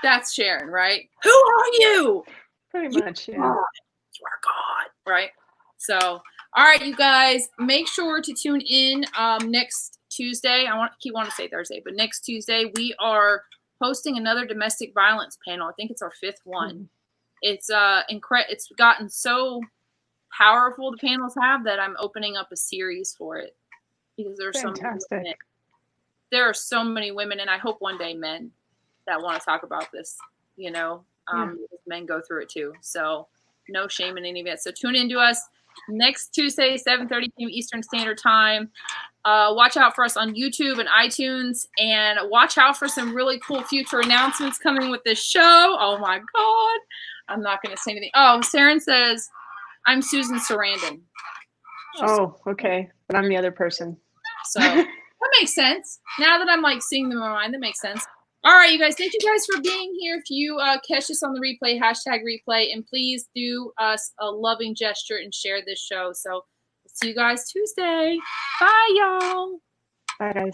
That's Sharon, right? Who are you? Pretty much, yeah. You are God, right? So, all right, you guys, make sure to tune in next Tuesday. I keep wanting to say Thursday, but next Tuesday we are hosting another domestic violence panel. I think it's our 5th one. It's it's gotten so powerful, the panels have, that I'm opening up a series for it because there's so many women. There are so many women, and I hope one day men that want to talk about this, men go through it too. So no shame in any of it. So tune in to us next Tuesday, 7:30 p.m. Eastern Standard Time. Watch out for us on YouTube and iTunes, and watch out for some really cool future announcements coming with this show. Oh my God. I'm not going to say anything. Oh, Sharon says, I'm Susan Sarandon. Oh, okay. But I'm the other person. So that makes sense. Now that I'm like seeing them in my mind, that makes sense. All right, you guys. Thank you guys for being here. If you catch us on the replay, #replay, and please do us a loving gesture and share this show. So see you guys Tuesday. Bye, y'all. Bye, guys.